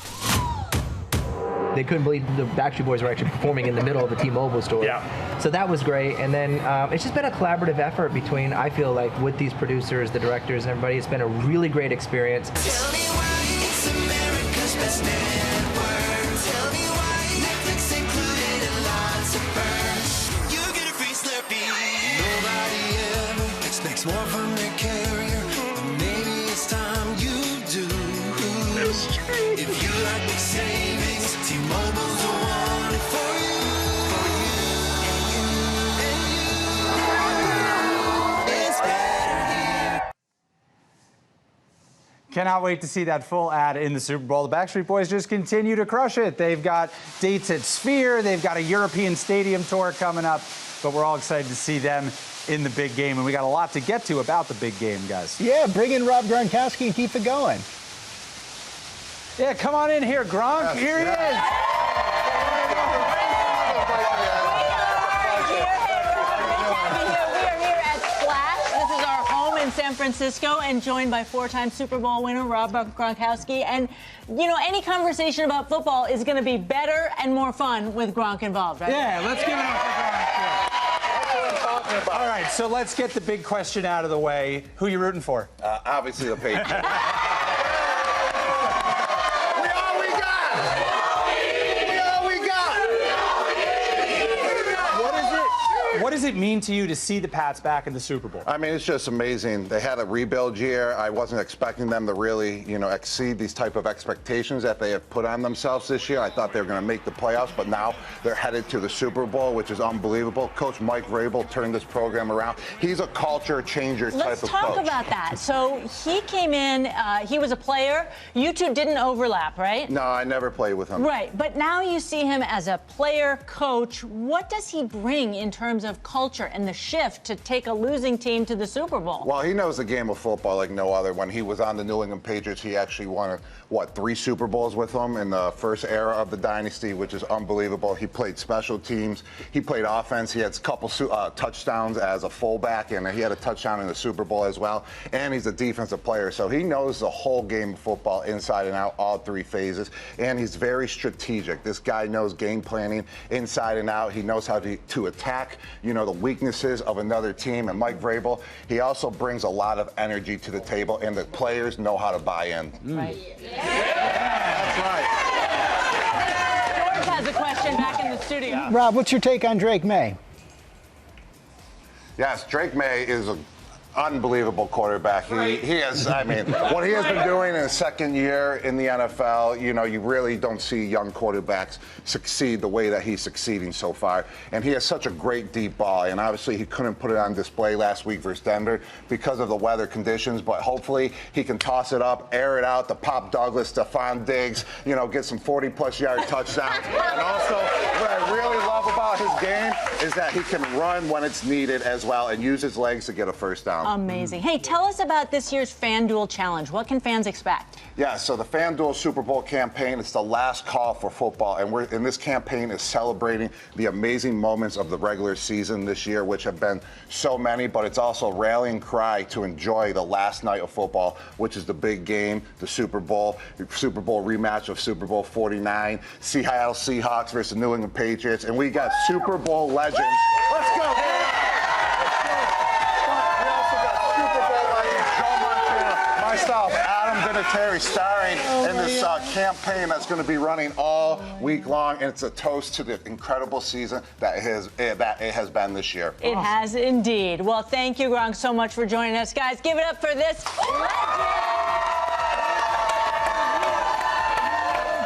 They couldn't believe the Backstreet Boys were actually performing in the middle of the T-Mobile store. Yeah. So that was great. And then it's just been a collaborative effort between, I feel like, with these producers, the directors, and everybody. It's been a really great experience. Tell me why it's America's best network. Tell me why Netflix included in lots of perks. You get a free Slurpee. Nobody ever expects more from their carrier. But maybe it's time you do. If you like big savings, T-Mobile's the one for you. It's better here. Cannot wait to see that full ad in the Super Bowl. The Backstreet Boys just continue to crush it. They've got dates at Sphere. They've got a European stadium tour coming up. But we're all excited to see them in the big game. And we got a lot to get to about the big game, guys. Yeah, bring in Rob Gronkowski and keep it going. Yeah, come on in here, Gronk. Here he is. In San Francisco and joined by 4-time Super Bowl winner Rob Gronkowski. And, any conversation about football is going to be better and more fun with Gronk involved, right? Yeah, let's give it up for Gronk. All right, so let's get the big question out of the way. Who you rooting for? Obviously the Patriots. What does it mean to you to see the Pats back in the Super Bowl? It's just amazing. They had a rebuild year. I wasn't expecting them to really, exceed these type of expectations that they have put on themselves this year. I thought they were going to make the playoffs, but now they're headed to the Super Bowl, which is unbelievable. Coach Mike Vrabel turned this program around. He's a culture changer type of coach. Let's talk about that. So he came in, he was a player. You two didn't overlap, right? No, I never played with him. Right, but now you see him as a player, coach. What does he bring in terms of culture and the shift to take a losing team to the Super Bowl? Well, he knows the game of football like no other. When he was on the New England Patriots, he actually won 3 Super Bowls with him in the first era of the dynasty, which is unbelievable. He played special teams. He played offense. He had a couple touchdowns as a fullback, and he had a touchdown in the Super Bowl as well. And he's a defensive player, so he knows the whole game of football inside and out, all 3 phases. And he's very strategic. This guy knows game planning inside and out. He knows how to attack, the weaknesses of another team. And Mike Vrabel, he also brings a lot of energy to the table, and the players know how to buy in. Right. That's right. George has a question back in the studio. Rob, what's your take on Drake May? Yes, Drake May is an unbelievable quarterback. He has, what he has been doing in his second year in the NFL, you really don't see young quarterbacks succeed the way that he's succeeding so far. And he has such a great deep ball. And obviously he couldn't put it on display last week versus Denver because of the weather conditions. But hopefully he can toss it up, air it out to Pop Douglas, Stephon Diggs, get some 40-plus yard touchdowns. And also, what I really love about his game is that he can run when it's needed as well and use his legs to get a first down. Amazing. Hey, tell us about this year's FanDuel Challenge. What can fans expect? Yeah, so the FanDuel Super Bowl campaign, it's the last call for football, and this campaign is celebrating the amazing moments of the regular season this year, which have been so many, but it's also a rallying cry to enjoy the last night of football, which is the big game, the Super Bowl rematch of Super Bowl 49, Seattle Seahawks versus New England Patriots, and we got Super Bowl legends. Let's go! Myself, Adam Vinatieri, starring in this campaign that's going to be running all week long, and it's a toast to the incredible season that it has been this year. It has indeed. Well, thank you, Gronk, so much for joining us. Guys, give it up for this legend!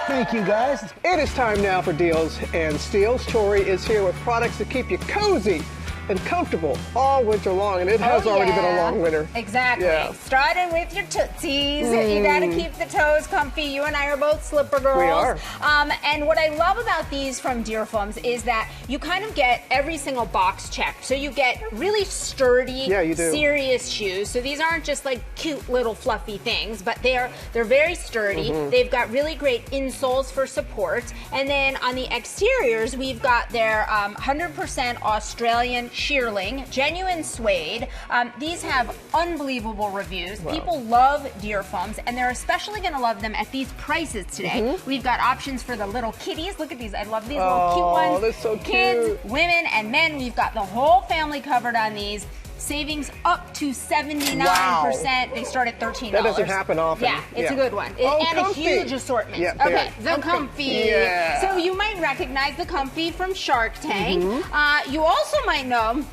Thank you, guys. It is time now for Deals and Steals. Tori is here with products to keep you cozy and comfortable all winter long, and it has already been a long winter. Exactly. Yeah. Starting with your Tootsies. You got to keep the toes comfy. You and I are both slipper girls. We are. And what I love about these from Deer Foams is that you kind of get every single box checked. So you get really sturdy, serious shoes. So these aren't just like cute little fluffy things, but they're very sturdy. They've got really great insoles for support. And then on the exteriors, we've got their 100% Australian shearling, genuine suede. These have unbelievable reviews. Wow. People love Deer Foams, and they're especially going to love them at these prices today. We've got options for the little kitties. Look at these. I love these little cute ones. They're so Kids, women, and men. We've got the whole family covered on these. Savings up to 79%. Wow. They start at $13. That doesn't happen often. Yeah, it's a good one. Oh, and comfy. a huge assortment. Yeah, okay, the Comfy. Yeah. So you might recognize the Comfy from Shark Tank. You also might know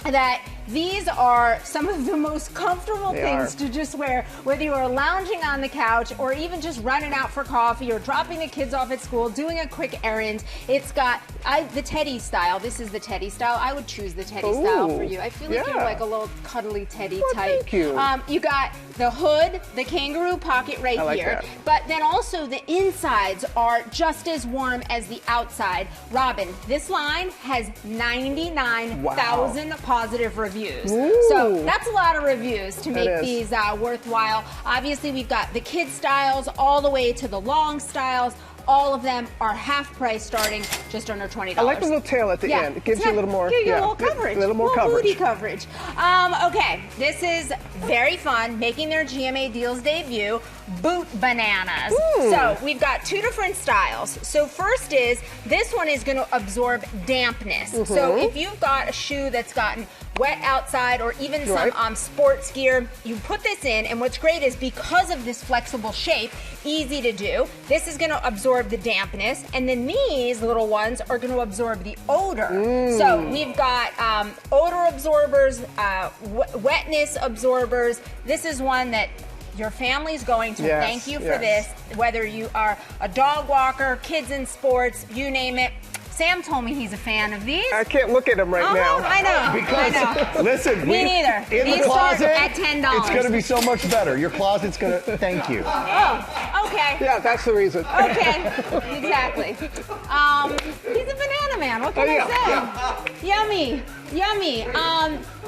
that these are some of the most comfortable things to just wear, whether you are lounging on the couch or even just running out for coffee or dropping the kids off at school, doing a quick errand. It's got the Teddy style. This is the Teddy style. I would choose the Teddy style for you. I feel like you're like a little cuddly Teddy type. Thank you. You got the hood, the kangaroo pocket right here. That. But then also the insides are just as warm as the outside. Robin, this line has 99,000 positive reviews. So that's a lot of reviews to make these worthwhile. Obviously, we've got the kid styles all the way to the long styles. All of them are half price starting just under $20. I like the little tail at the end. It gives you a little more. Gives you a little coverage. A little more coverage. Booty coverage. Okay, this is very fun. Making their GMA Deals debut, Boot Bananas. So we've got 2 different styles. So first is, this one is going to absorb dampness. So if you've got a shoe that's gotten wet outside or even some sports gear, you put this in, and what's great is because of this flexible shape, easy to do, this is going to absorb the dampness, and then these little ones are going to absorb the odor. So we've got odor absorbers, wetness absorbers. This is one that your family's going to thank you for this, whether you are a dog walker, kids in sports, you name it. Sam told me he's a fan of these. I can't look at them right now. I know. Because, listen, me neither. In These the closet, start at $10. It's going to be so much better. Your closet's going to thank you. Oh, okay. Yeah, that's the reason. Okay, exactly. He's a banana man. What can I say? Yummy, yummy.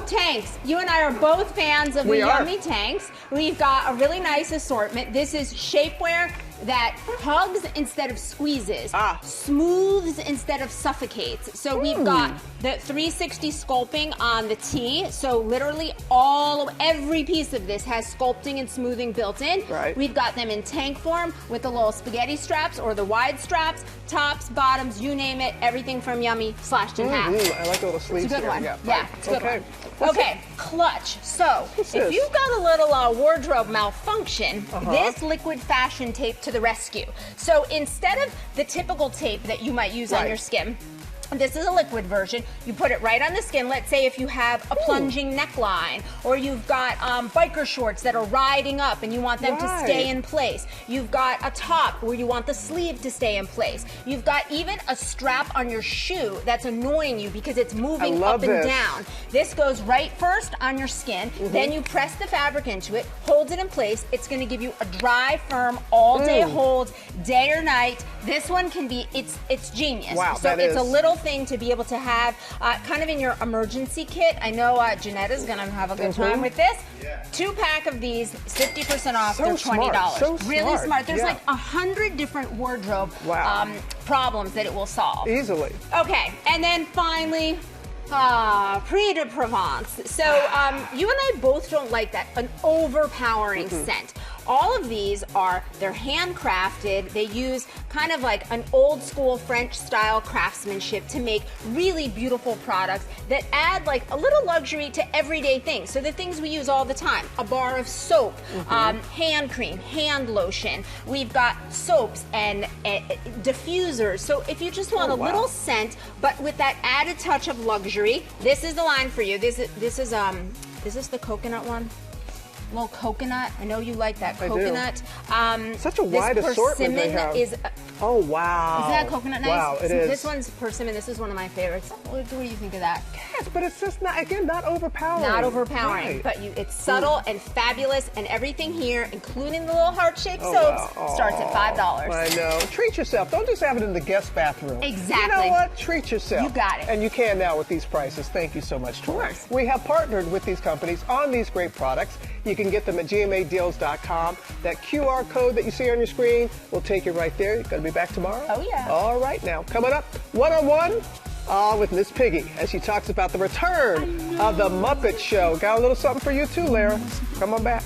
Tanks. You and I are both fans of the Yummy Tanks. We've got a really nice assortment. This is shapewear that hugs instead of squeezes, smooths instead of suffocates. So we've got the 360 sculpting on the tee. So literally every piece of this has sculpting and smoothing built in. Right. We've got them in tank form with the little spaghetti straps or the wide straps, tops, bottoms, you name it, everything from Yummy slashed in half. I like all the sleeves. It's a good here. one. Yeah, It's a good one. What's Okay, clutch. So if this? you've got a little wardrobe malfunction, this liquid fashion tape to the rescue. So instead of the typical tape that you might use on your skin, this is a liquid version. You put it right on the skin. Let's say if you have a plunging neckline, or you've got biker shorts that are riding up and you want them to stay in place. You've got a top where you want the sleeve to stay in place. You've got even a strap on your shoe that's annoying you because it's moving up and down. This goes right first on your skin. Then you press the fabric into it, holds it in place. It's going to give you a dry, firm, all-day hold, day or night. This one can be, it's genius. Wow, so it's a little thing to be able to have kind of in your emergency kit. I know Janetta's gonna have a good time with this. 2-pack of these, 50% off. They're $20. So really smart. There's yeah. like 100 different wardrobe problems that it will solve. Easily. Okay, and then finally, Prix de Provence. So you and I both don't like that, an overpowering scent. All of these they're handcrafted. They use kind of like an old school French style craftsmanship to make really beautiful products that add like a little luxury to everyday things. So the things we use all the time, a bar of soap, hand cream, hand lotion. We've got soaps and diffusers. So if you just want a little scent, but with that added touch of luxury, this is the line for you. This is the coconut one? Little coconut. I know you like that coconut. Such a wide assortment they have. Oh, wow. Isn't that coconut nice? Wow, it so is. This one's persimmon. This is one of my favorites. What do you think of that? Yes, but it's just not overpowering. Not overpowering, but it's subtle and fabulous, and everything here, including the little heart-shaped soaps, starts at $5. I know. Treat yourself. Don't just have it in the guest bathroom. Exactly. You know what? Treat yourself. You got it. And you can now with these prices. Thank you so much, Tori. We have partnered with these companies on these great products. You can get them at gmadeals.com. That QR code that you see on your screen will take you right there. You're going to be back tomorrow? Oh, yeah. All right, now, coming up, one-on-one with Miss Piggy as she talks about the return of the Muppet Show. Got a little something for you, too, Lara. Come on back.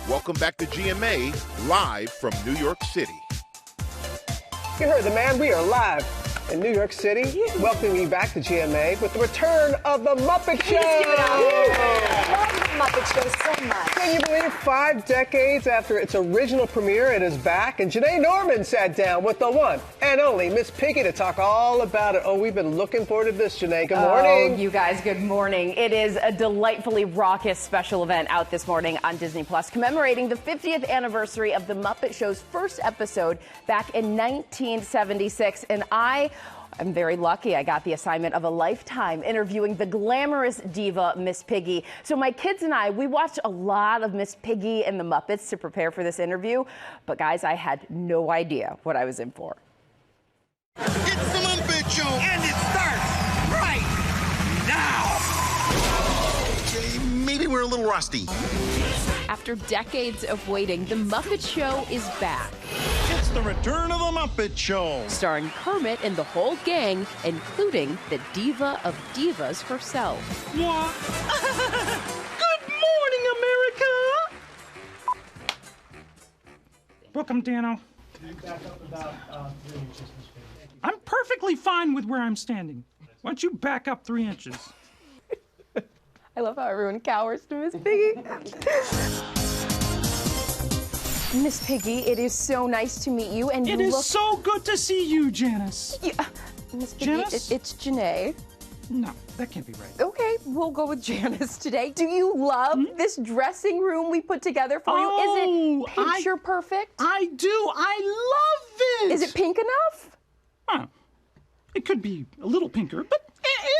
Welcome back to GMA, live from New York City. You heard the man. We are live in New York City, welcoming you back to GMA with the return of the Muppet Show. Give it up. I love the Muppet Show so much. Can you believe 5 decades after its original premiere, it is back? And Janae Norman sat down with the one and only Miss Piggy to talk all about it. Oh, we've been looking forward to this, Janae. Good morning. Oh, you guys, good morning. It is a delightfully raucous special event out this morning on Disney Plus, commemorating the 50th anniversary of the Muppet Show's first episode back in 1976. And I'm very lucky. I got the assignment of a lifetime interviewing the glamorous diva, Miss Piggy. So my kids and I, we watched a lot of Miss Piggy and the Muppets to prepare for this interview. But guys, I had no idea what I was in for. It's the Muppet Show, and it starts right now. Okay, maybe we're a little rusty. After decades of waiting, the Muppet Show is back. It's the return of the Muppet Show. Starring Kermit and the whole gang, including the diva of divas herself. What? Good morning, America. Welcome, Dano. I'm perfectly fine with where I'm standing. Why don't you back up 3 inches? I love how everyone cowers to Miss Piggy. Miss Piggy, it is so nice to meet you, and It is so good to see you, Janice. Yeah, Miss Piggy, Janice? it's Janae. No, that can't be right. Okay, we'll go with Janice today. Do you love this dressing room we put together for you? Is it picture perfect? I do. I love it. Is it pink enough? It could be a little pinker, but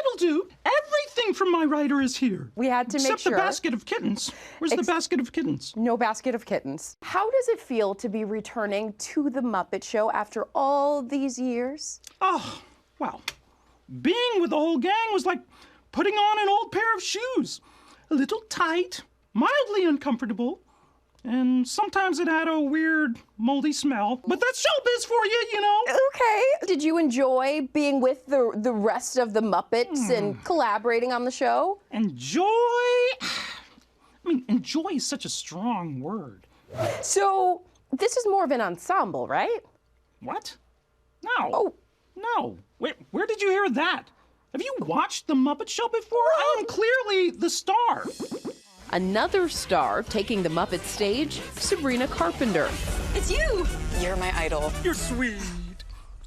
It'll do. Everything from my writer is here. We had to make sure. Except the basket of kittens. Where's the basket of kittens? No basket of kittens. How does it feel to be returning to the Muppet Show after all these years? Oh, well, being with the whole gang was like putting on an old pair of shoes. A little tight, mildly uncomfortable, and sometimes it had a weird, moldy smell. But that's showbiz for you, you know. Okay. Did you enjoy being with the rest of the Muppets and collaborating on the show? Enjoy? I mean, enjoy is such a strong word. So, this is more of an ensemble, right? What? No. Oh. No. Wait, where did you hear that? Have you watched The Muppet Show before? I am clearly the star. Another star taking the Muppet stage, Sabrina Carpenter. It's you! You're my idol. You're sweet.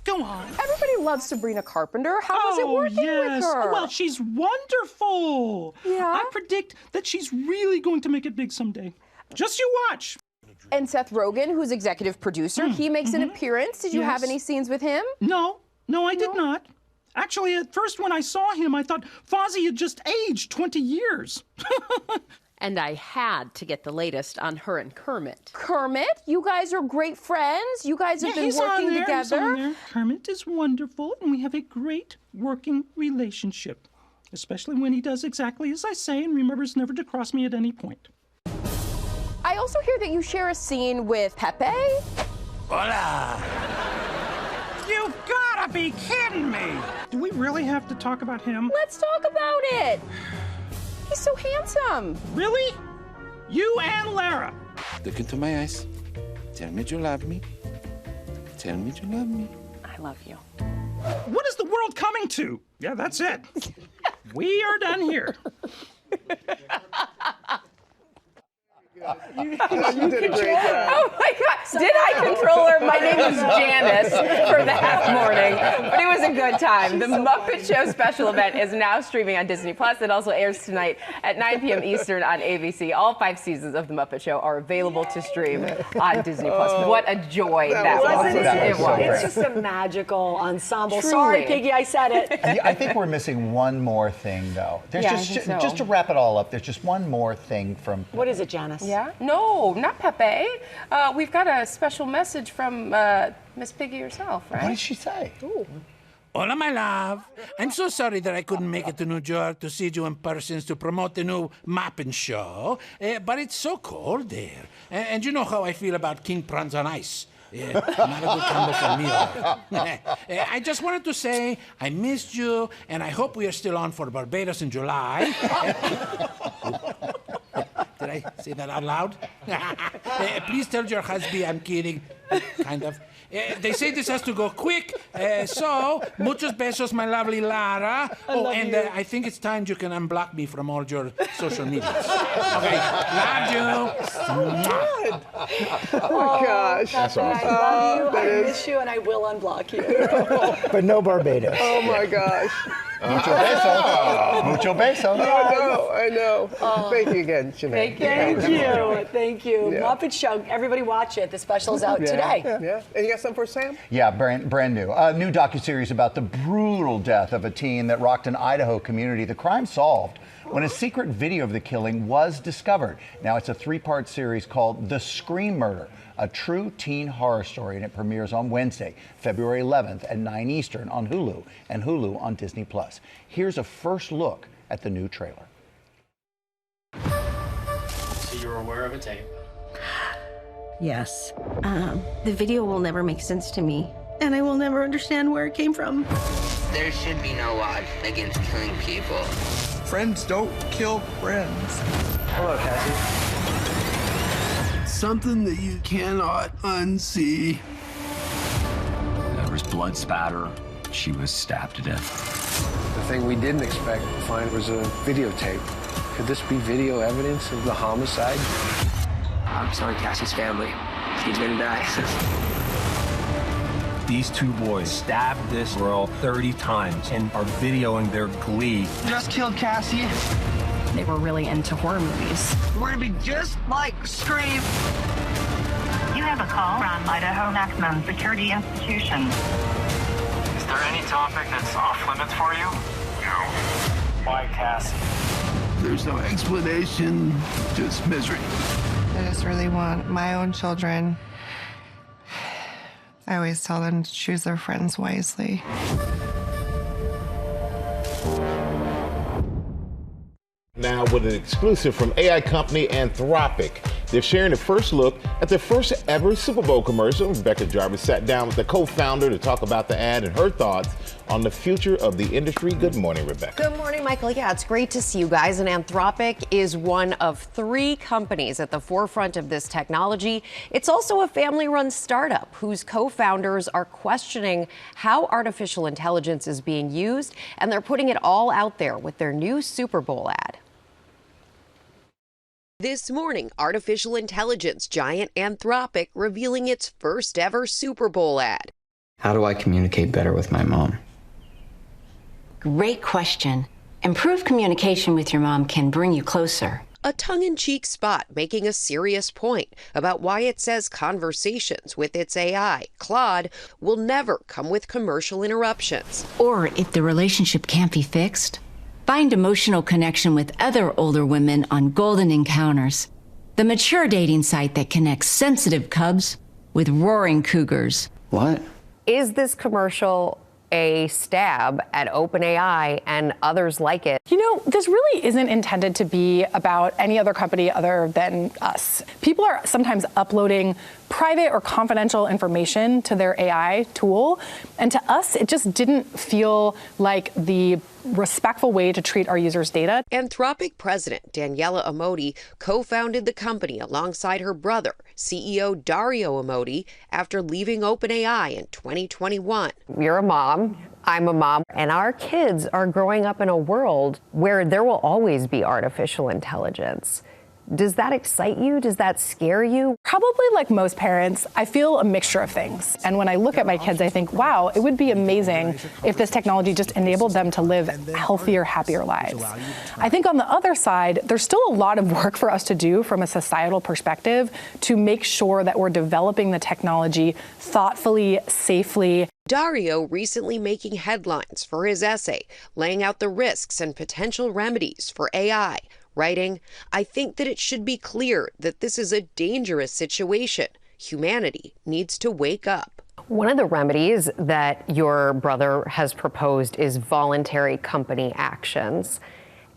Go on. Everybody loves Sabrina Carpenter. How was it working with her? Well, she's wonderful. Yeah? I predict that she's really going to make it big someday. Just you watch. And Seth Rogen, who's executive producer, he makes an appearance. Did you have any scenes with him? No, I did not. Actually, at first when I saw him, I thought Fozzie had just aged 20 years. And I had to get the latest on her and Kermit. Kermit? You guys are great friends. You guys have been he's working on there, together. He's on there. Kermit is wonderful, and we have a great working relationship, especially when he does exactly as I say and remembers never to cross me at any point. I also hear that you share a scene with Pepe. Hola! You've gotta be kidding me! Do we really have to talk about him? Let's talk about it! He's so handsome. Really? You and Lara? Look into my eyes. Tell me you love me. Tell me you love me. I love you. What is the world coming to? Yeah, that's it. We are done here. You did a great job. Oh my God! Did I control her? My name is Janice for that morning, but it was a good time. The Muppet Show special event is now streaming on Disney Plus. It also airs tonight at 9 p.m. Eastern on ABC. All 5 seasons of the Muppet Show are available to stream on Disney Plus. What a joy that was! It was. It's just a magical ensemble. Truly. Sorry, Piggy, I said it. I think we're missing one more thing, though. There's just to wrap it all up. There's just one more thing from. What is it, Janice? Yeah? No, not Pepe. We've got a special message from Miss Piggy herself, right? What did she say? Ooh. Hola, my love. I'm so sorry that I couldn't make it to New York to see you in person to promote the new Muppet Show, but it's so cold there. And you know how I feel about king prawns on ice. Not a good combo for me. I just wanted to say I missed you, and I hope we are still on for Barbados in July. Did I say that out loud? Please tell your husband I'm kidding. Kind of. They say this has to go quick, so muchos besos, my lovely Lara. I think it's time you can unblock me from all your social medias. Okay, love you. Good. Oh my gosh. That's awesome. I love you, I miss you, and I will unblock you. But no Barbados. Oh my gosh. Mucho beso. Mucho beso. I know. Thank you again, Jeanette. Thank you. Yeah. Muppet Show. Everybody watch it. The special is out today. Yeah. And you got something for Sam? Yeah, brand new. A new docuseries about the brutal death of a teen that rocked an Idaho community. The crime solved when a secret video of the killing was discovered. Now it's a 3-part series called The Scream Murder, a true teen horror story, and it premieres on Wednesday, February 11th at 9 Eastern on Hulu and Hulu on Disney+. Here's a first look at the new trailer. So you're aware of a tape? Yes. The video will never make sense to me, and I will never understand where it came from. There should be no law against killing people. Friends don't kill friends. Hello, Cassie. Something that you cannot unsee. There was blood spatter. She was stabbed to death. The thing we didn't expect to find was a videotape. Could this be video evidence of the homicide? I'm sorry, Cassie's family. He's gonna die. These 2 boys stabbed this girl 30 times and are videoing their glee. Just killed Cassie. They were really into horror movies. We're gonna be just like Scream. You have a call from Idaho Maximum Security Institution. Is there any topic that's off limits for you? No. Why, Cassie? There's no explanation, just misery. I just really want my own children. I always tell them to choose their friends wisely. Now with an exclusive from AI company Anthropic. They're sharing the first look at their first ever Super Bowl commercial. Rebecca Jarvis sat down with the co-founder to talk about the ad and her thoughts on the future of the industry. Good morning, Rebecca. Good morning, Michael. Yeah, it's great to see you guys. And Anthropic is one of 3 companies at the forefront of this technology. It's also a family-run startup whose co-founders are questioning how artificial intelligence is being used, and they're putting it all out there with their new Super Bowl ad. This morning, artificial intelligence giant Anthropic revealing its first ever Super Bowl ad. How do I communicate better with my mom? Great question. Improved communication with your mom can bring you closer. A tongue-in-cheek spot making a serious point about why it says conversations with its AI, Claude, will never come with commercial interruptions. Or if the relationship can't be fixed, find emotional connection with other older women on Golden Encounters, the mature dating site that connects sensitive cubs with roaring cougars. What? Is this commercial a stab at OpenAI and others like it? You know, this really isn't intended to be about any other company other than us. People are sometimes uploading private or confidential information to their AI tool, and to us, it just didn't feel like the respectful way to treat our users' data. Anthropic president Daniela Amoti co-founded the company alongside her brother, CEO Dario Amoti, after leaving OpenAI in 2021. You're a mom, I'm a mom, and our kids are growing up in a world where there will always be artificial intelligence. Does that excite you? Does that scare you? Probably like most parents, I feel a mixture of things. And when I look at my kids, I think, wow, it would be amazing if this technology just enabled them to live healthier, happier lives. I think on the other side, there's still a lot of work for us to do from a societal perspective to make sure that we're developing the technology thoughtfully, safely. Dario recently making headlines for his essay, laying out the risks and potential remedies for AI. Writing, I think that it should be clear that this is a dangerous situation. Humanity needs to wake up. One of the remedies that your brother has proposed is voluntary company actions.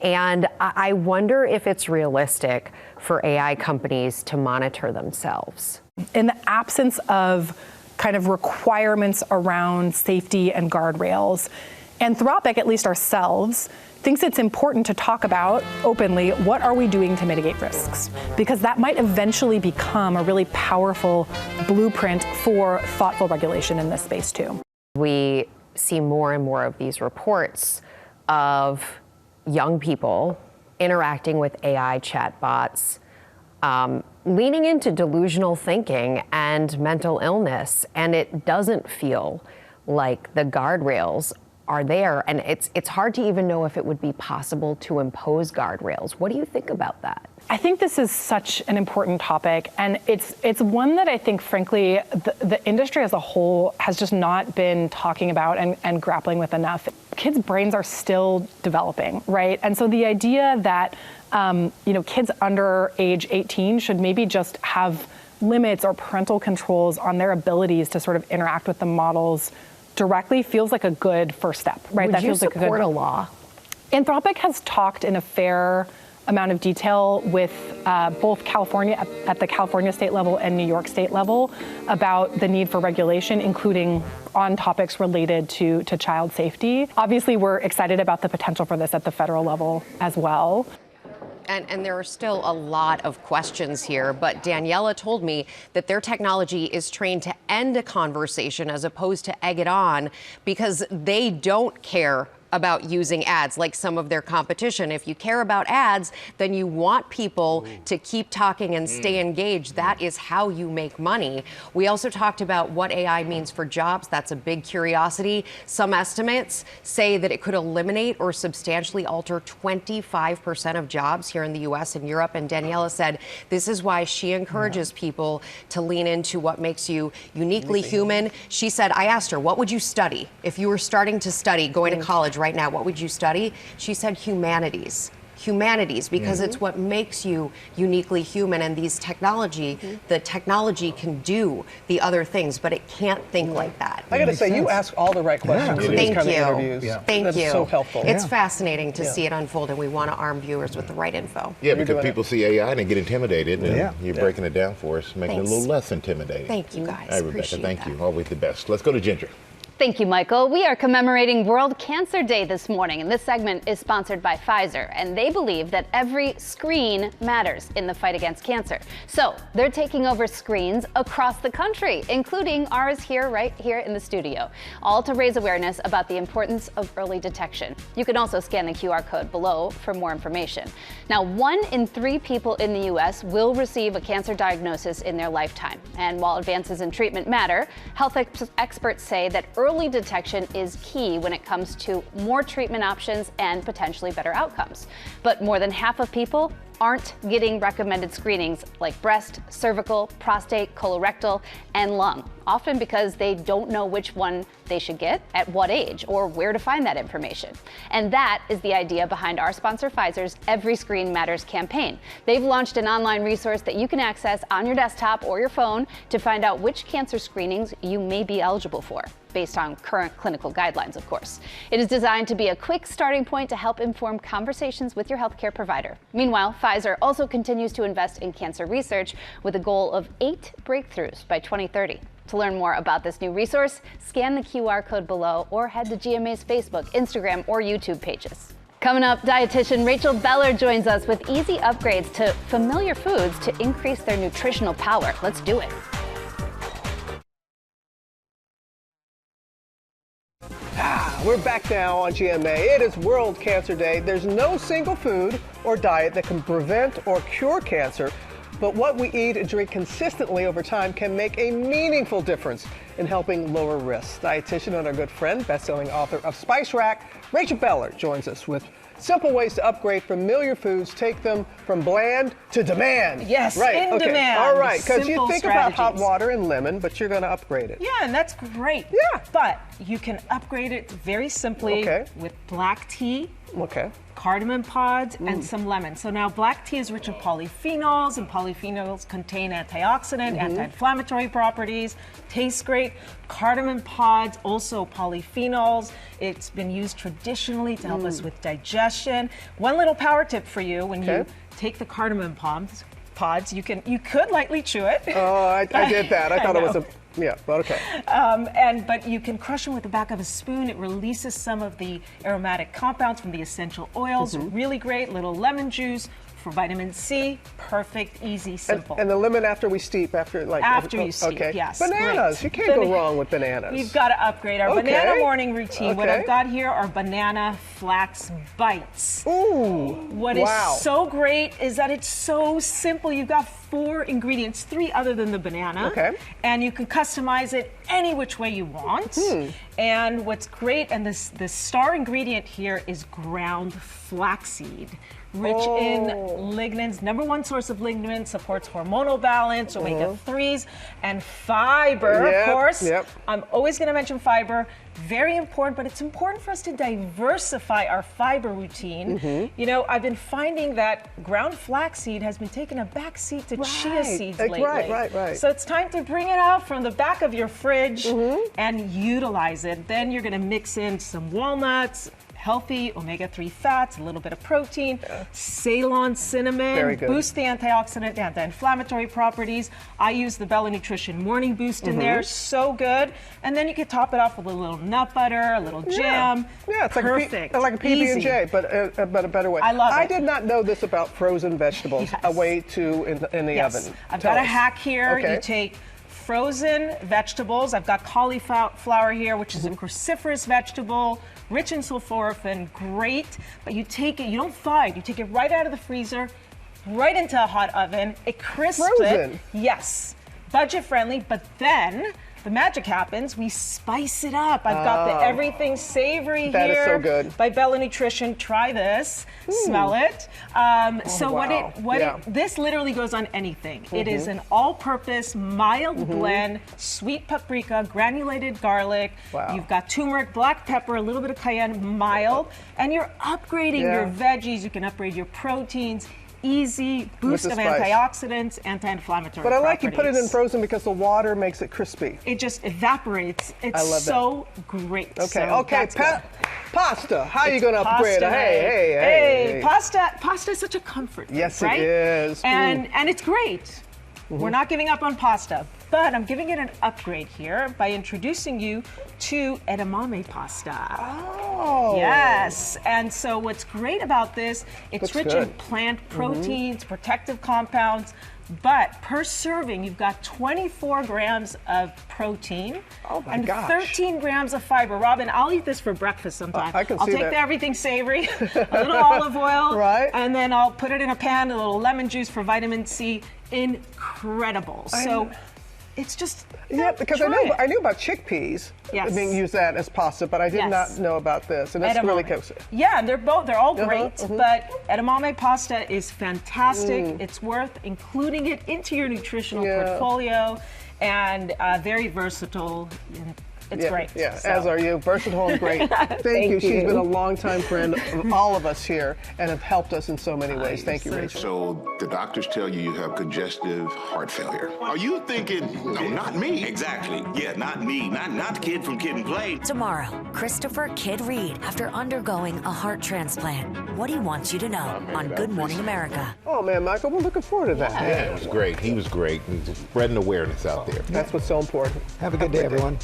And I wonder if it's realistic for AI companies to monitor themselves. In the absence of kind of requirements around safety and guardrails, Anthropic, at least ourselves, thinks it's important to talk about openly what are we doing to mitigate risks, because that might eventually become a really powerful blueprint for thoughtful regulation in this space too. We see more and more of these reports of young people interacting with AI chatbots, leaning into delusional thinking and mental illness, and it doesn't feel like the guardrails are there, and it's hard to even know if it would be possible to impose guardrails. What do you think about that? I think this is such an important topic, and it's one that I think, frankly, the industry as a whole has just not been talking about and grappling with enough. Kids' brains are still developing, right? And so the idea that kids under age 18 should maybe just have limits or parental controls on their abilities to sort of interact with the models directly feels like a good first step, right? Would you support a law? Anthropic has talked in a fair amount of detail with both California, at the California state level and New York state level, about the need for regulation, including on topics related to child safety. Obviously, we're excited about the potential for this at the federal level as well. And there are still a lot of questions here, but Daniela told me that their technology is trained to end a conversation as opposed to egg it on, because they don't care about using ads like some of their competition. If you care about ads, then you want people to keep talking and stay engaged. That is how you make money. We also talked about what AI means for jobs. That's a big curiosity. Some estimates say that it could eliminate or substantially alter 25% of jobs here in the US and Europe. And Daniela said this is why she encourages people to lean into what makes you uniquely human. She said, I asked her, what would you study if you were starting to study, going to college? right now, what would you study? She said humanities. Humanities, because it's what makes you uniquely human, and the technology can do the other things, but it can't think like that. I got to say, you ask all the right questions in these kind of interviews. Thank you. That's so helpful. It's fascinating to see it unfold, and we want to arm viewers with the right info. Yeah, because people see AI and they get intimidated, and you're breaking it down for us, making it a little less intimidating. Thank you, guys. All right, Rebecca, thank you. Always the best. Let's go to Ginger. Thank you, Michael. We are commemorating World Cancer Day this morning, and this segment is sponsored by Pfizer, and they believe that every screen matters in the fight against cancer. So they're taking over screens across the country, including ours here, right here in the studio, all to raise awareness about the importance of early detection. You can also scan the QR code below for more information. Now, 1 in 3 people in the U.S. will receive a cancer diagnosis in their lifetime. And while advances in treatment matter, health experts say that early detection is key when it comes to more treatment options and potentially better outcomes. But more than half of people aren't getting recommended screenings like breast, cervical, prostate, colorectal, and lung, often because they don't know which one they should get at what age or where to find that information. And that is the idea behind our sponsor Pfizer's Every Screen Matters campaign. They've launched an online resource that you can access on your desktop or your phone to find out which cancer screenings you may be eligible for, based on current clinical guidelines, of course. It is designed to be a quick starting point to help inform conversations with your healthcare provider. Meanwhile, Pfizer also continues to invest in cancer research with a goal of 8 breakthroughs by 2030. To learn more about this new resource, scan the QR code below or head to GMA's Facebook, Instagram, or YouTube pages. Coming up, dietitian Rachel Beller joins us with easy upgrades to familiar foods to increase their nutritional power. Let's do it. We're back now on GMA. It is World Cancer Day. There's no single food or diet that can prevent or cure cancer, but what we eat and drink consistently over time can make a meaningful difference in helping lower risks. Dietitian and our good friend, best-selling author of Spice Rack, Rachel Beller joins us with simple ways to upgrade familiar foods, take them from bland to demand. Yes, right. in demand. All right, because you Simple think about hot strategies. water and lemon, but you're going to upgrade it. Yeah, and that's great. Yeah. But you can upgrade it very simply with black tea, cardamom pods, and some lemon. So now black tea is rich in polyphenols, and polyphenols contain antioxidant, anti-inflammatory properties, tastes great. Cardamom pods, also polyphenols. It's been used traditionally to help us with digestion. One little power tip for you: when you take the cardamom pods, you could lightly chew it. Oh, I did that. I thought it was a but okay. But you can crush them with the back of a spoon. It releases some of the aromatic compounds from the essential oils. Really great. Little lemon juice for vitamin C. Perfect, easy, simple. And the lemon after we steep, after you steep, yes. Bananas. Great. You can't go wrong with bananas. We've got to upgrade our banana morning routine. What I've got here are banana flax bites. Ooh. What is so great is that it's so simple. You've got 4 ingredients, 3 other than the banana. And you can customize it any which way you want. And what's great, and the star ingredient here is ground flaxseed. Rich in lignans, #1 source of lignin, supports hormonal balance, omega-3s, and fiber, of course. I'm always going to mention fiber. Very important, but it's important for us to diversify our fiber routine. You know, I've been finding that ground flaxseed has been taking a back seat to chia seeds lately. Right. So it's time to bring it out from the back of your fridge and utilize it. Then you're going to mix in some walnuts, healthy omega-3 fats, a little bit of protein, Ceylon cinnamon, boost the antioxidant, anti-inflammatory properties. I use the Bella Nutrition Morning Boost in there, so good. And then you can top it off with a little nut butter, a little jam. Yeah, it's perfect. like a PB&J, but a better way. I love it. I did not know this about frozen vegetables. A way to in the oven. I've got a hack here. You take frozen vegetables. I've got cauliflower here, which is a cruciferous vegetable, rich in sulforaphane, great. But you take it, you don't thaw it, you take it right out of the freezer, right into a hot oven. It crisps it. Yes, budget friendly, but then the magic happens. We spice it up. I've got the everything savory here. That is so good. By Bella Nutrition. Try this. Smell it. This literally goes on anything. It is an all-purpose, mild blend, sweet paprika, granulated garlic. Wow. You've got turmeric, black pepper, a little bit of cayenne, mild, and you're upgrading your veggies. You can upgrade your proteins. Easy boost of antioxidants, anti-inflammatory But I like properties. you put it in frozen because the water makes it crispy. It just evaporates. It's I love so great. Okay, So that's good. Pasta. How are you going to upgrade it? Pasta, Hey. Pasta is such a comfort food, Yes, right? it is. And it's great. We're not giving up on pasta, but I'm giving it an upgrade here by introducing you to edamame pasta. Oh. Yes. And so what's great about this, it's rich in plant proteins, protective compounds, but per serving, you've got 24 grams of protein and 13 grams of fiber. Robin, I'll eat this for breakfast sometime. I can I'll see take that. the everything savory, a little olive oil, right? And then I'll put it in a pan, a little lemon juice for vitamin C. Incredible. So it's just because I knew about chickpeas being used that as pasta, but I did not know about this, and it's really cool. Yeah, they're all great, but edamame pasta is fantastic. It's worth including it into your nutritional portfolio, and very versatile. It's great. Yeah, so. as are you. Versatile and great. Thank you. She's been a longtime friend of all of us here and have helped us in so many ways. Thank you, Rachel. So the doctors tell you have congestive heart failure. Are you thinking, no, not me? Exactly. Yeah, not me. Not the kid from Kid and Play. Tomorrow, Christopher Kid Reed, after undergoing a heart transplant. What he wants you to know on Good Morning America. Oh, man, Michael, we're looking forward to that. Yeah, it was great. He was great. He's spreading awareness out there. That's what's so important. Have a good day, everyone.